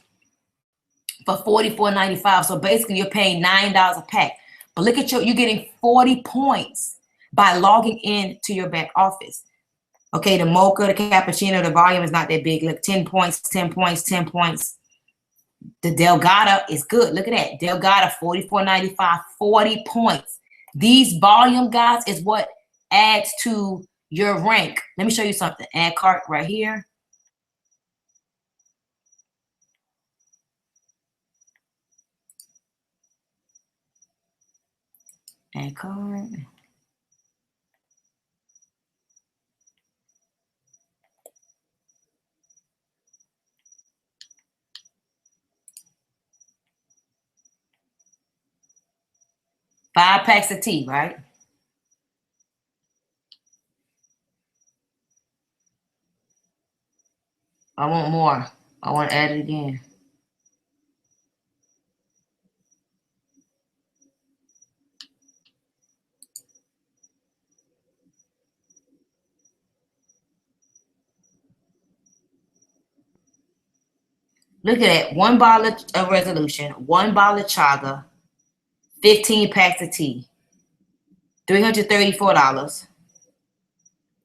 for $44.95. So basically you're paying $9 a pack. But look at you're getting 40 points by logging in to your back office. Okay, the mocha, the cappuccino, the volume is not that big. Look, 10 points, 10 points, 10 points. The Delgada is good. Look at that. Delgada, $44.95, 40 points. These volume, guys, is what adds to your rank. Let me show you something. Add cart right here. Add cart. Five packs of tea, right? I want more. I want to add it again. Look at that. 1 bottle of resolution, 1 bottle of chaga, 15 packs of tea, $334,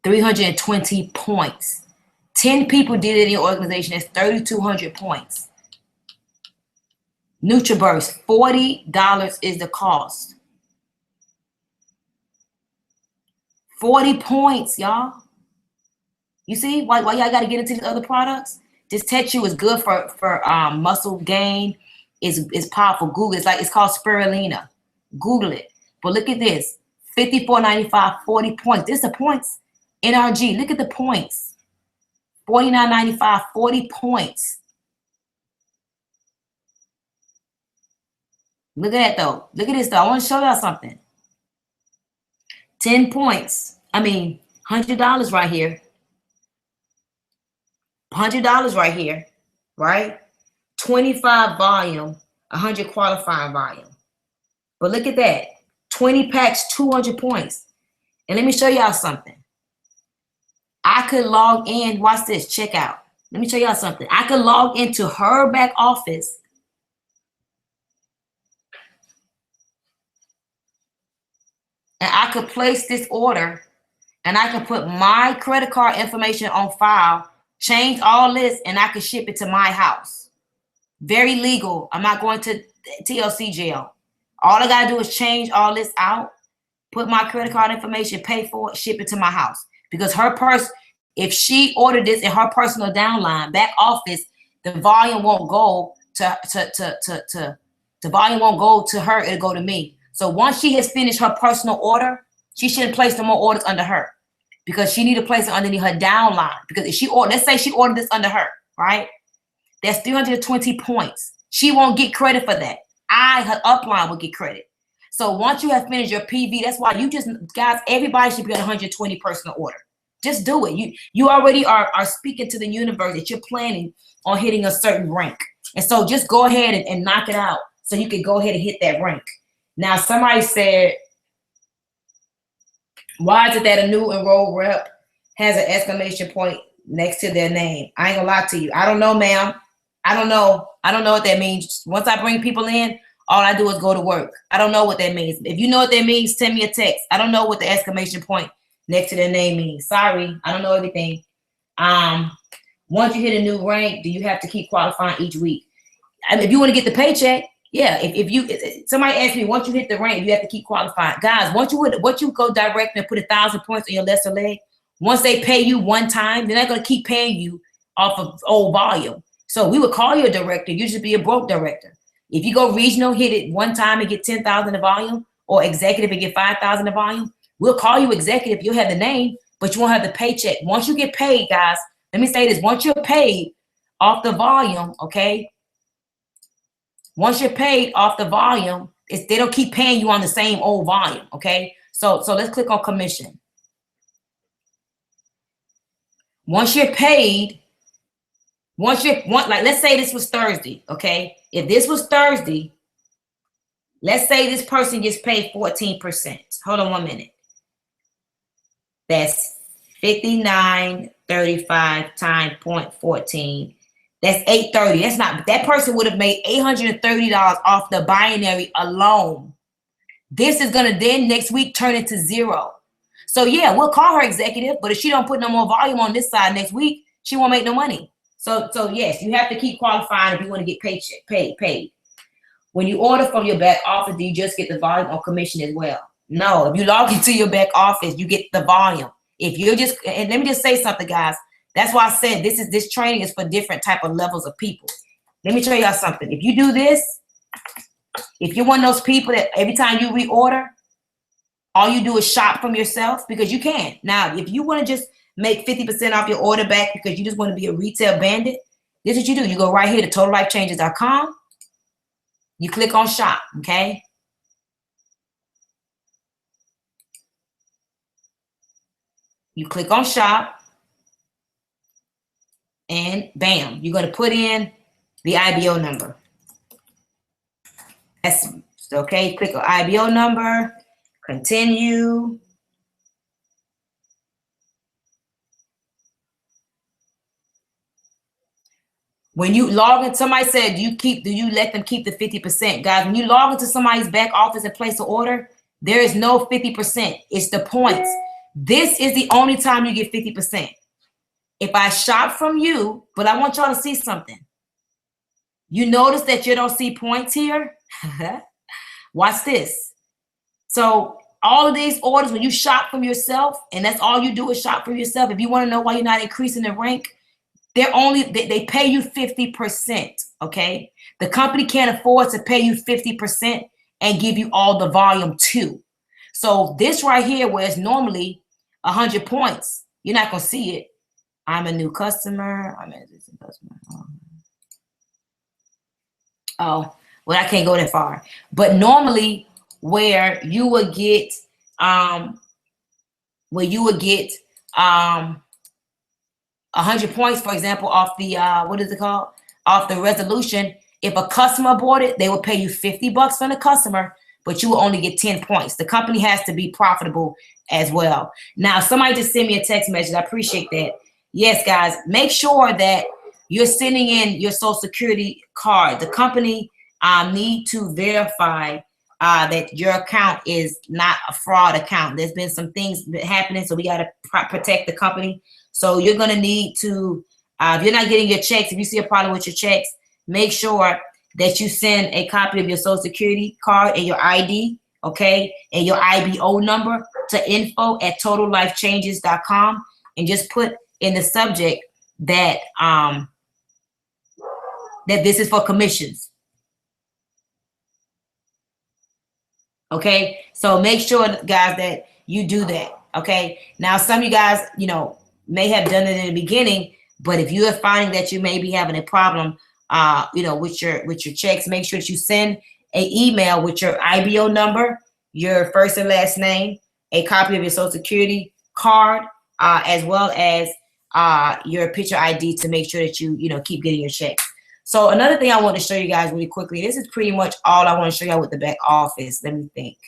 320 points. 10 people did it in your organization. That's 3,200 points. NutriBurst, $40 is the cost. 40 points, y'all. You see why y'all got to get into these other products? This Techu is good for muscle gain. It's powerful. Google it. It's called spirulina. Google it. But look at this. $54.95, 40 points. This is the points. NRG. Look at the points. $49.95, 40 points. Look at that though. Look at this though. I want to show y'all something. 10 points. I mean, $100 right here. $100 right here, right? 25 volume, 100 qualifying volume. But look at that. 20 packs, 200 points. And let me show y'all something. I could log in. Watch this. Check out. Let me show y'all something. I could log into her back office. And I could place this order. And I could put my credit card information on file. Change all this. And I could ship it to my house. Very legal. I'm not going to TLC jail. All I got to do is change all this out. Put my credit card information. Pay for it. Ship it to my house. Because her purse, if she ordered this in her personal downline, back office, the volume won't go the volume won't go to her, it'll go to me. So once she has finished her personal order, she shouldn't place no more orders under her because she need to place it underneath her downline. Because if she ordered, let's say she ordered this under her, right? That's 320 points. She won't get credit for that. Her upline will get credit. So once you have finished your PV, that's why you just, guys, everybody should be on 120 personal order. Just do it. You already are speaking to the universe that you're planning on hitting a certain rank. And so just go ahead and knock it out so you can go ahead and hit that rank. Now, somebody said, why is it that a new enrolled rep has an exclamation point next to their name? I ain't gonna lie to you. I don't know, ma'am. I don't know. I don't know what that means. Once I bring people in, all I do is go to work. I don't know what that means. If you know what that means, send me a text. I don't know what the exclamation point next to their name means. Sorry, I don't know everything. Once you hit a new rank, do you have to keep qualifying each week? I mean, if you want to get the paycheck, yeah. If somebody asked me, once you hit the rank, you have to keep qualifying. Guys, once you go direct and put 1,000 points on your lesser leg, once they pay you one time, they're not going to keep paying you off of old volume. So we would call you a director. You should be a broke director. If you go regional, hit it one time and get 10,000 in volume, or executive and get 5,000 in volume, we'll call you executive. You'll have the name, but you won't have the paycheck. Once you get paid, guys, let me say this. Once you're paid off the volume, okay? Once you're paid off the volume, they don't keep paying you on the same old volume, okay? So let's click on commission. Once you're paid, like let's say this was Thursday, okay? If this was Thursday, let's say this person gets paid 14%. Hold on 1 minute. That's 59.35 times 0.14. That's 830. That's not, that person would have made $830 off the binary alone. This is gonna then next week turn into zero. So yeah, we'll call her executive, but if she don't put no more volume on this side next week, she won't make no money. So yes, you have to keep qualifying if you want to get paid. When you order from your back office, do you just get the volume or commission as well? No, if you log into your back office, you get the volume. If you're just, and let me just say something, guys. That's why I said this training is for different type of levels of people. Let me show y'all something. If you do this, if you're one of those people that every time you reorder, all you do is shop from yourself, because you can. Now, if you want to just make 50% off your order back because you just want to be a retail bandit, this is what you do. You go right here to totallifechanges.com. You click on shop, okay? You click on shop, and bam, you're going to put in the IBO number. That's okay. Click on IBO number, continue. When you log in, somebody said, do you let them keep the 50%? Guys, when you log into somebody's back office and place an order, there is no 50%. It's the points. This is the only time you get 50%. If I shop from you, but I want y'all to see something. You notice that you don't see points here? Watch this. So all of these orders, when you shop from yourself, and that's all you do is shop from yourself, if you want to know why you're not increasing the rank, they pay you 50%, okay? The company can't afford to pay you 50% and give you all the volume too. So this right here, where it's normally 100 points, you're not gonna see it. I'm a new customer. I'm an existing customer. Oh, well, I can't go that far. But normally, where you would get 100 points, for example, off the what is it called? Off the resolution. If a customer bought it, they will pay you $50 from the customer, but you will only get 10 points. The company has to be profitable as well. Now, somebody just sent me a text message. I appreciate that. Yes, guys, make sure that you're sending in your Social Security card. The company need to verify that your account is not a fraud account. There's been some things happening, so we got to protect the company. So you're going to need to, if you're not getting your checks, if you see a problem with your checks, make sure that you send a copy of your Social Security card and your ID, okay, and your IBO number to info@totallifechanges.com, and just put in the subject that that this is for commissions. Okay, so make sure, guys, that you do that. Okay, now some of you guys, may have done it in the beginning, but if you are finding that you may be having a problem, with your checks, make sure that you send an email with your IBO number, your first and last name, a copy of your Social Security card, as well as your picture ID to make sure that you keep getting your checks. So another thing I want to show you guys really quickly. This is pretty much all I want to show you with the back office. Let me think.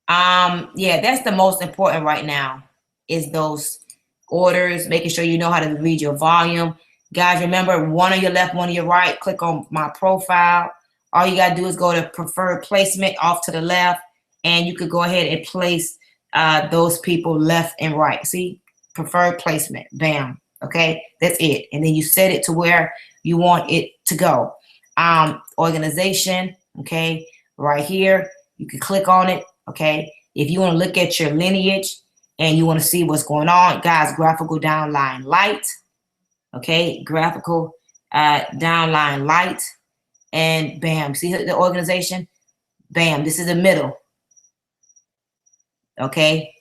Yeah, that's the most important right now, is those orders, making sure you know how to read your volume. Guys, remember, one on your left, one on your right. Click on my profile. All you got to do is go to preferred placement off to the left, and you could go ahead and place those people left and right. See, preferred placement, bam. Okay, that's it. And then you set it to where you want it to go. Organization, okay, right here. You can click on it, okay. If you want to look at your lineage and you want to see what's going on, guys, graphical downline light, okay, graphical downline light, and bam, see the organization? Bam, this is the middle, okay.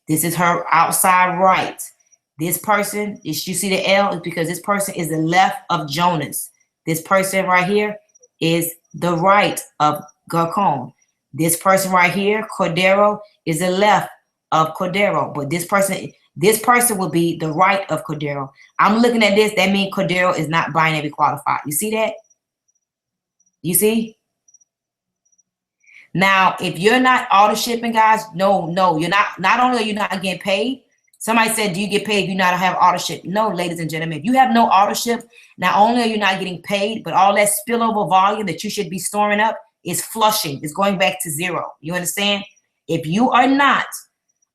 This is her outside right. This person, you see the L, is because this person is the left of Jonas. This person right here is the right of Garcon. This person right here, Cordero, is the left of Cordero. But this person will be the right of Cordero. I'm looking at this. That means Cordero is not binary qualified. You see that? You see? Now, if you're not auto shipping, guys, no, you're not. Not only are you not getting paid. Somebody said, do you get paid if you not have auto ship? No, ladies and gentlemen, if you have no auto ship, not only are you not getting paid, but all that spillover volume that you should be storing up is flushing. It's going back to zero. You understand? If you are not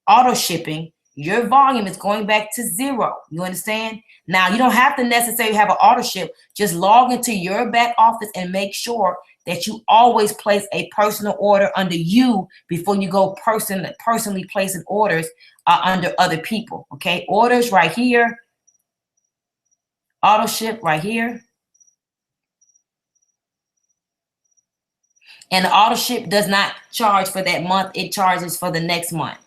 auto shipping, your volume is going back to 0. You understand? Now, you don't have to necessarily have an auto ship. Just log into your back office and make sure that you always place a personal order under you before you go personally placing orders under other people. Okay, orders right here, auto ship right here. And the auto ship does not charge for that month. It charges for the next month.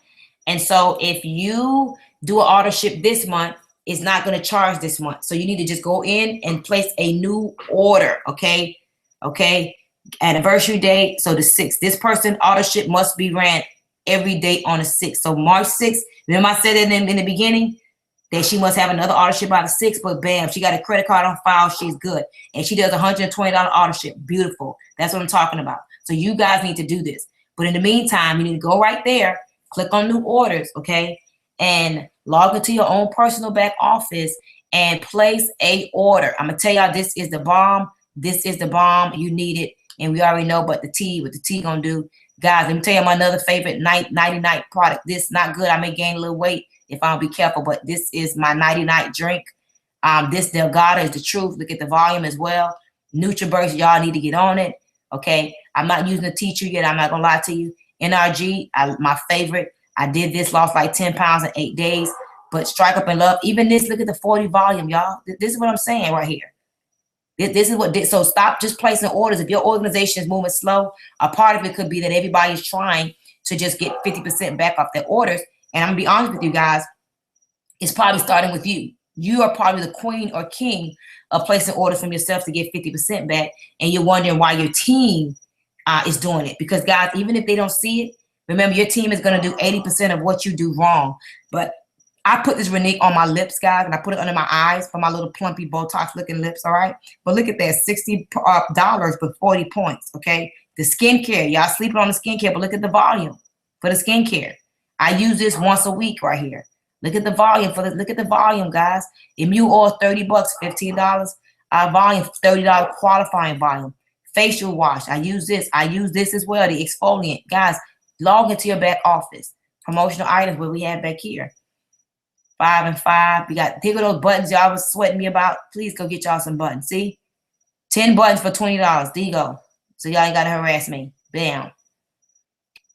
And so if you do an auto ship this month, it's not going to charge this month. So you need to just go in and place a new order. Okay. Okay. Anniversary date. So the 6th. This person auto ship must be ran every day on the 6th. So March 6th. Remember I said it in the beginning that she must have another auto ship by the 6th, but bam, she got a credit card on file. She's good. And she does $120 auto ship. Beautiful. That's what I'm talking about. So you guys need to do this. But in the meantime, you need to go right there, click on new orders, okay? And log into your own personal back office and place a order. I'm going to tell y'all, this is the bomb. This is the bomb. You need it. And we already know what the tea going to do. Guys, let me tell you my another favorite night product. This not good. I may gain a little weight if I don't be careful, but this is my night drink. This Delgado is the truth. Look at the volume as well. NutriBurst, y'all need to get on it. Okay, I'm not using a tea tree yet. I'm not gonna lie to you. NRG, my favorite. I did this, lost like 10 pounds in 8 days. But Strike Up and Love, even this, look at the 40 volume, y'all. This is what I'm saying right here. This is what, so stop just placing orders. If your organization is moving slow, a part of it could be that everybody's trying to just get 50% back off their orders. And I'm gonna be honest with you guys, it's probably starting with you. You are probably the queen or king of placing orders from yourself to get 50% back, and you're wondering why your team is doing it. Because guys, even if they don't see it, remember your team is going to do 80% of what you do wrong. But I put this Renique on my lips, guys, and I put it under my eyes for my little plumpy Botox looking lips, all right? But look at that, $60 for 40 points, okay? The skincare, y'all sleeping on the skincare, but look at the volume for the skincare. I use this once a week right here. Look at the volume look at the volume, guys. Immune oil, $30, $15. Volume, $30 qualifying volume. Facial wash. I use this. I use this as well, the exfoliant. Guys, log into your back office. Promotional items where we have back here. 5 and 5. We got think of those buttons y'all was sweating me about. Please go get y'all some buttons. See? 10 buttons for $20. There you go. So y'all ain't gotta harass me. Bam.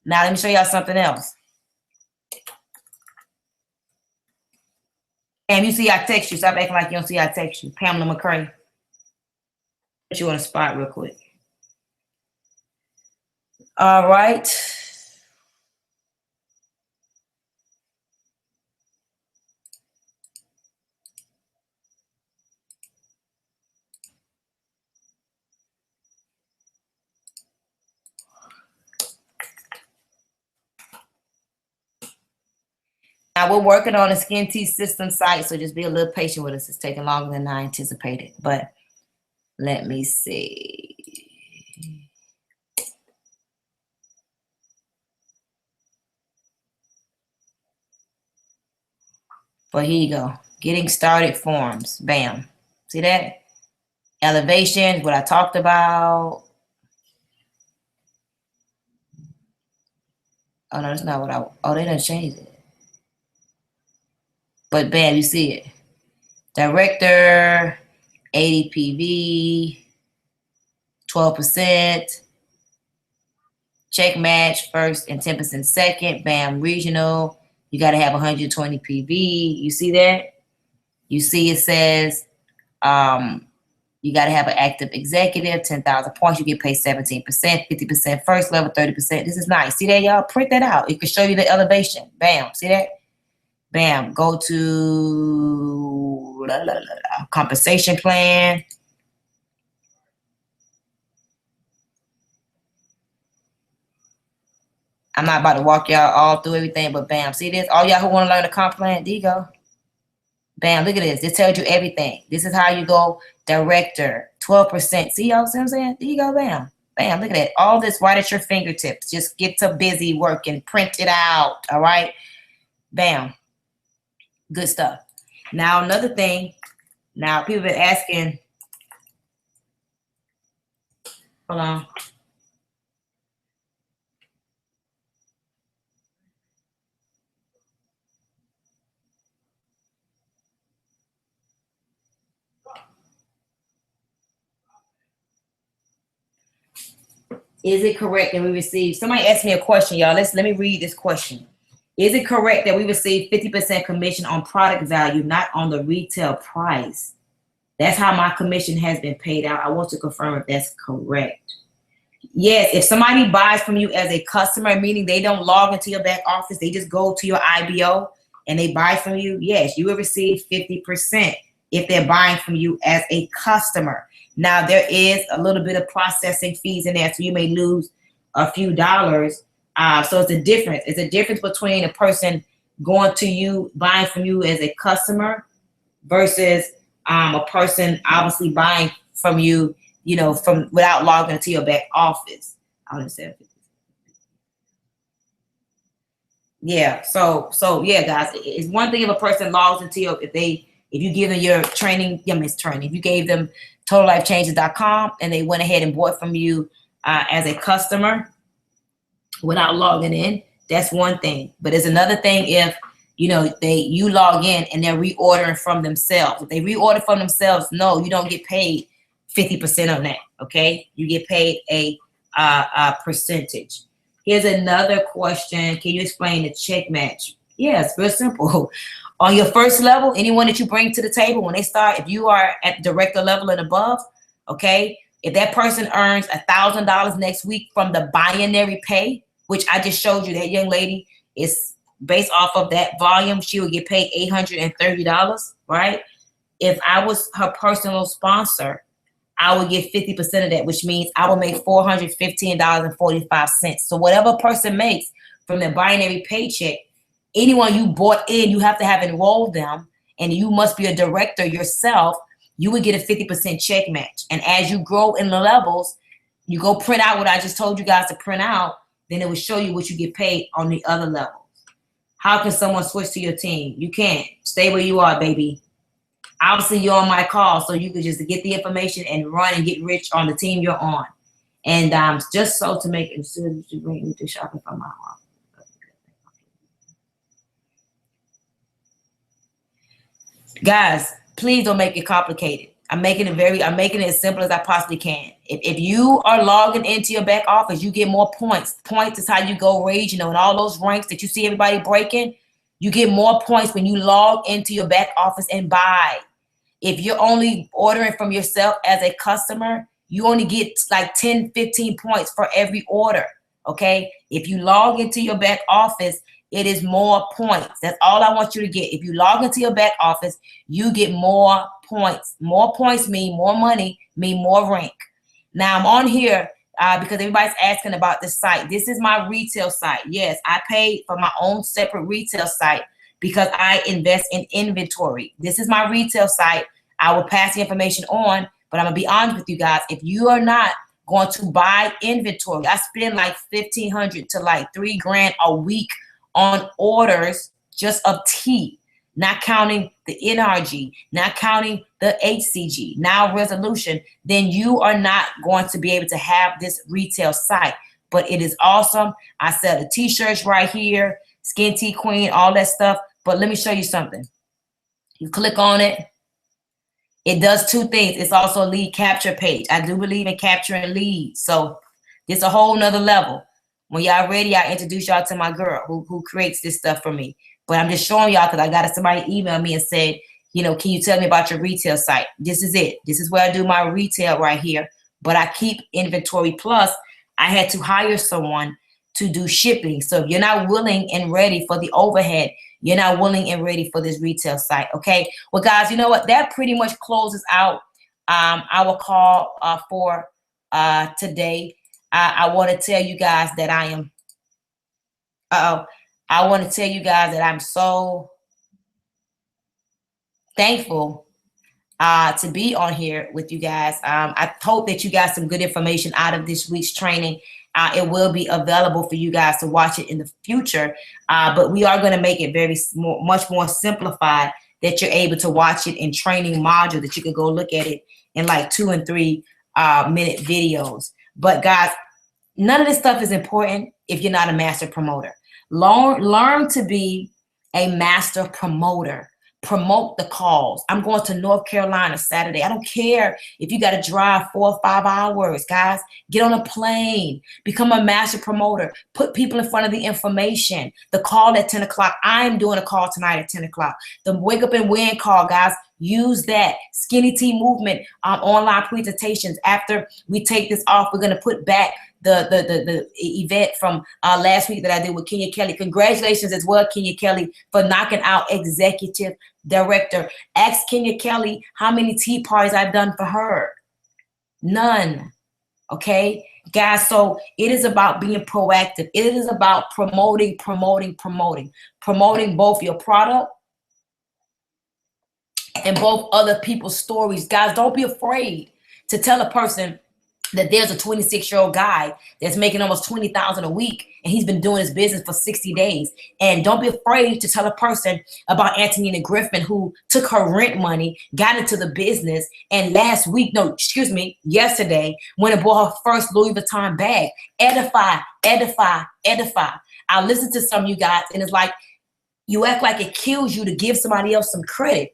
Now let me show y'all something else. Pam, you see I text you. Stop acting like you don't see I text you. Pamela McCray. Put you on the spot real quick. All right. Now we're working on a Skinntea system site, so just be a little patient with us. It's taking longer than I anticipated, but let me see. But here you go. Getting started forms. Bam. See that? Elevation, what I talked about. Oh, no, that's not what oh, they done changed it. But bam, you see it. Director, 80 PV, 12%. Check match first and 10% second. Bam, regional. You got to have 120 PV. You see that? You see it says you got to have an active executive, 10,000 points. You get paid 17%, 50% first level, 30%. This is nice. See that, y'all? Print that out. It can show you the elevation. Bam. See that? Bam. Go to compensation plan. I'm not about to walk y'all all through everything, but bam. See this? All y'all who want to learn the comp plan, there you go. Bam, look at this. This tells you everything. This is how you go director, 12%. See y'all see what I'm saying? There you go, bam. Bam, look at that. All this right at your fingertips. Just get to busy work and print it out, all right? Bam. Good stuff. Now, another thing. Now, people have been asking. Hold on. Is it correct that we receive, somebody asked me a question, y'all. Let me read this question. Is it correct that we receive 50% commission on product value, not on the retail price? That's how my commission has been paid out. I want to confirm if that's correct. Yes, if somebody buys from you as a customer, meaning they don't log into your back office, they just go to your IBO and they buy from you, yes, you will receive 50% if they're buying from you as a customer. Now, there is a little bit of processing fees in there, so you may lose a few dollars. So it's a difference. It's a difference between a person going to you, buying from you as a customer versus a person obviously buying from you, you know, from without logging into your back office. I understand. Yeah. So yeah, guys, it's one thing if a person logs into your, if you give them your training, if you gave them totallifechanges.com and they went ahead and bought from you as a customer without logging in, that's one thing. But it's another thing if, you know, you log in and they're reordering from themselves. If they reorder from themselves, no, you don't get paid 50% on that. Okay, you get paid a percentage. Here's another question. Can you explain the check match? Yeah, it's real simple. On your first level, anyone that you bring to the table, when they start, if you are at director level and above, okay, if that person earns $1,000 next week from the binary pay, which I just showed you, that young lady is based off of that volume, she would get paid $830, right? If I was her personal sponsor, I would get 50% of that, which means I will make $415.45. So whatever a person makes from the binary paycheck, anyone you bought in, you have to have enrolled them, and you must be a director yourself, you would get a 50% check match. And as you grow in the levels, you go print out what I just told you guys to print out, then it will show you what you get paid on the other levels. How can someone switch to your team? You can't. Stay where you are, baby. Obviously, you're on my call, so you could just get the information and run and get rich on the team you're on. And just so to make it, you bring me to shopping from my home. Guys, please don't make it complicated. I'm making it as simple as I possibly can. If you are logging into your back office, you get more points. Points is how you go regional, and all those ranks that you see everybody breaking, you get more points when you log into your back office and buy. If you're only ordering from yourself as a customer, you only get like 10, 15 points for every order, okay? If you log into your back office, it is more points. That's all I want you to get. If you log into your back office, you get more points. More points mean more money, mean more rank. Now, I'm on here because everybody's asking about this site. This is my retail site. Yes, I paid for my own separate retail site because I invest in inventory. This is my retail site. I will pass the information on, but I'm gonna be honest with you guys. If you are not going to buy inventory, I spend like $1,500 to like $3,000 a week on orders just of tea, not counting the NRG, not counting the HCG, now resolution, then you are not going to be able to have this retail site. But it is awesome. I sell the t-shirts right here, Skin Tea Queen, all that stuff. But let me show you something. You click on it. It does two things. It's also a lead capture page. I do believe in capturing leads. So it's a whole nother level. When y'all ready, I introduce y'all to my girl who creates this stuff for me. But I'm just showing y'all because I got somebody email me and said, you know, can you tell me about your retail site? This is it. This is where I do my retail right here. But I keep inventory plus. I had to hire someone to do shipping. So if you're not willing and ready for the overhead, you're not willing and ready for this retail site. Okay. Well, guys, you know what? That pretty much closes out our call for today. I want to tell you guys that I am. I want to tell you guys that I'm so thankful to be on here with you guys. I hope that you got some good information out of this week's training. It will be available for you guys to watch it in the future, but we are going to make it much more simplified that you're able to watch it in training module that you can go look at it in like 2 and 3 minute videos. But guys, none of this stuff is important if you're not a master promoter. Learn to be a master promoter. Promote the cause. I'm going to North Carolina Saturday. I don't care if you got to drive 4 or 5 hours, guys. Get on a plane. Become a master promoter. Put people in front of the information. The call at 10 o'clock. I'm doing a call tonight at 10 o'clock. The Wake Up and Win call, guys. Use that. Skinny Tea Movement online presentations. After we take this off, we're going to put back the event from last week that I did with Kenya Kelly. Congratulations as well, Kenya Kelly, for knocking out executive director. Ask Kenya Kelly how many tea parties I've done for her. None. Okay, guys, so it is about being proactive. It is about promoting both your product and both other people's stories. Guys, don't be afraid to tell a person that there's a 26-year-old guy that's making almost $20,000 a week, and he's been doing his business for 60 days. And don't be afraid to tell a person about Antonina Griffin, who took her rent money, got into the business, and yesterday, went and bought her first Louis Vuitton bag. Edify. I listen to some of you guys, and it's like, you act like it kills you to give somebody else some credit.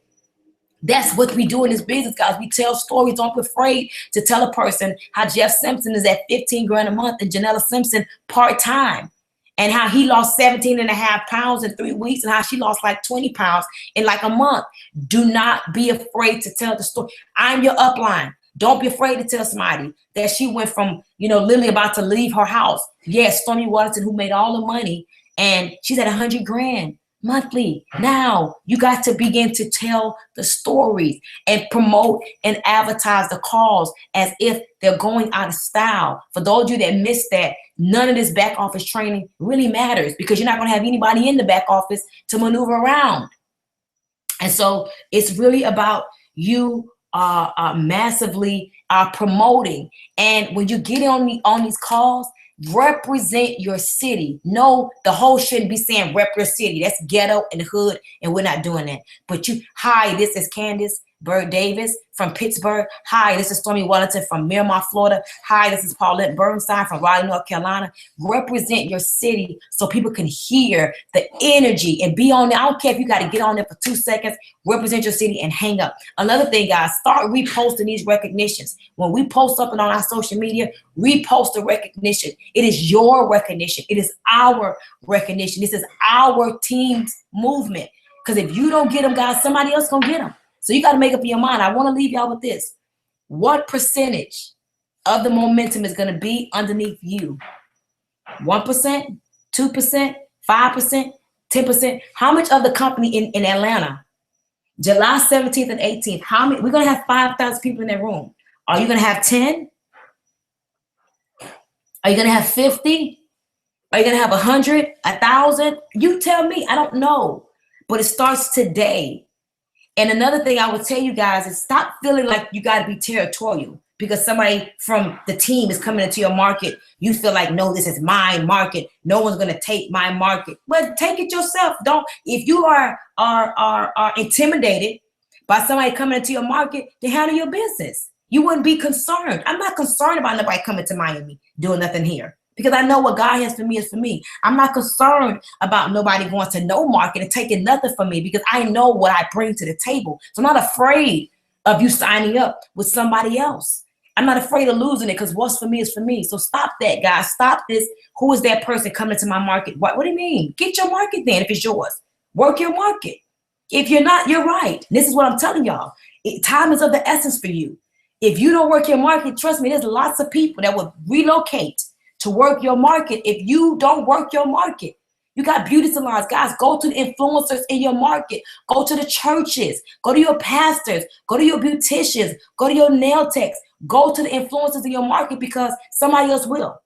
That's what we do in this business, guys. We tell stories. Don't be afraid to tell a person how Jeff Simpson is at 15 grand a month and Janella Simpson part-time, and how he lost 17.5 pounds in 3 weeks, and how she lost like 20 pounds in like a month. Do not be afraid to tell the story. I'm your upline. Don't be afraid to tell somebody that she went from, literally about to leave her house. Yes, Stormy Wellington, who made all the money, and she's at 100 grand. Monthly. Now you got to begin to tell the stories and promote and advertise the calls as if they're going out of style. For those of you that missed that, none of this back office training really matters, because you're not going to have anybody in the back office to maneuver around. And so it's really about you massively promoting. And when you get on these calls, represent your city. No, the whole shouldn't be saying rep your city. That's ghetto and hood, and we're not doing that. But hi, this is Candace Bird Davis from Pittsburgh. Hi, this is Stormy Wellington from Miramar, Florida. Hi, this is Paulette Bernstein from Raleigh, North Carolina. Represent your city so people can hear the energy and be on there. I don't care if you got to get on there for 2 seconds. Represent your city and hang up. Another thing, guys, start reposting these recognitions. When we post something on our social media, repost the recognition. It is your recognition. It is our recognition. This is our team's movement. Because if you don't get them, guys, somebody else gonna get them. So you got to make up your mind. I want to leave y'all with this. What percentage of the momentum is going to be underneath you? 1%, 2%, 5%, 10%? How much of the company in Atlanta, July 17th and 18th, how many? We're going to have 5,000 people in that room. Are you going to have 10? Are you going to have 50? Are you going to have 100, 1,000? You tell me. I don't know. But it starts today. And another thing I would tell you guys is stop feeling like you got to be territorial because somebody from the team is coming into your market. You feel like, no, this is my market. No one's going to take my market. Well, take it yourself. Don't. If you are intimidated by somebody coming into your market, then handle your business. You wouldn't be concerned. I'm not concerned about nobody coming to Miami doing nothing here, because I know what God has for me is for me. I'm not concerned about nobody going to no market and taking nothing from me, because I know what I bring to the table. So I'm not afraid of you signing up with somebody else. I'm not afraid of losing it, because what's for me is for me. So stop that, guys. Stop this. Who is that person coming to my market? What do you mean? Get your market then if it's yours. Work your market. If you're not, you're right. This is what I'm telling y'all. Time is of the essence for you. If you don't work your market, trust me, there's lots of people that will relocate to work your market if you don't work your market. You got beauty salons. Guys, go to the influencers in your market. Go to the churches. Go to your pastors. Go to your beauticians. Go to your nail techs. Go to the influencers in your market, because somebody else will.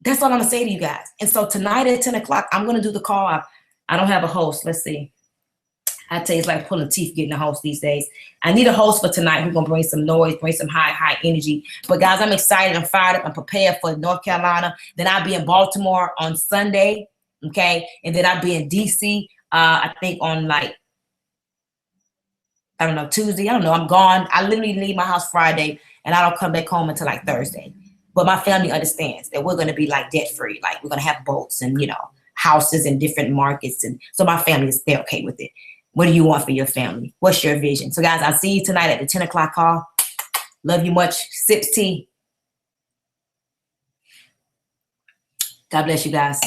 That's all I'm going to say to you guys. And so tonight at 10 o'clock, I'm going to do the call. I don't have a host. Let's see. I tell you, it's like pulling teeth getting a host these days. I need a host for tonight. We're going to bring some noise, bring some high energy. But guys, I'm excited. I'm fired up. I'm prepared for North Carolina. Then I'll be in Baltimore on Sunday. Okay. And then I'll be in DC, I think on Tuesday. I don't know. I'm gone. I literally leave my house Friday and I don't come back home until like Thursday. But my family understands that we're going to be like debt free. Like we're going to have boats and, houses in different markets. And so my family they're okay with it. What do you want for your family? What's your vision? So guys, I'll see you tonight at the 10 o'clock call. Love you much. Sips tea. God bless you guys.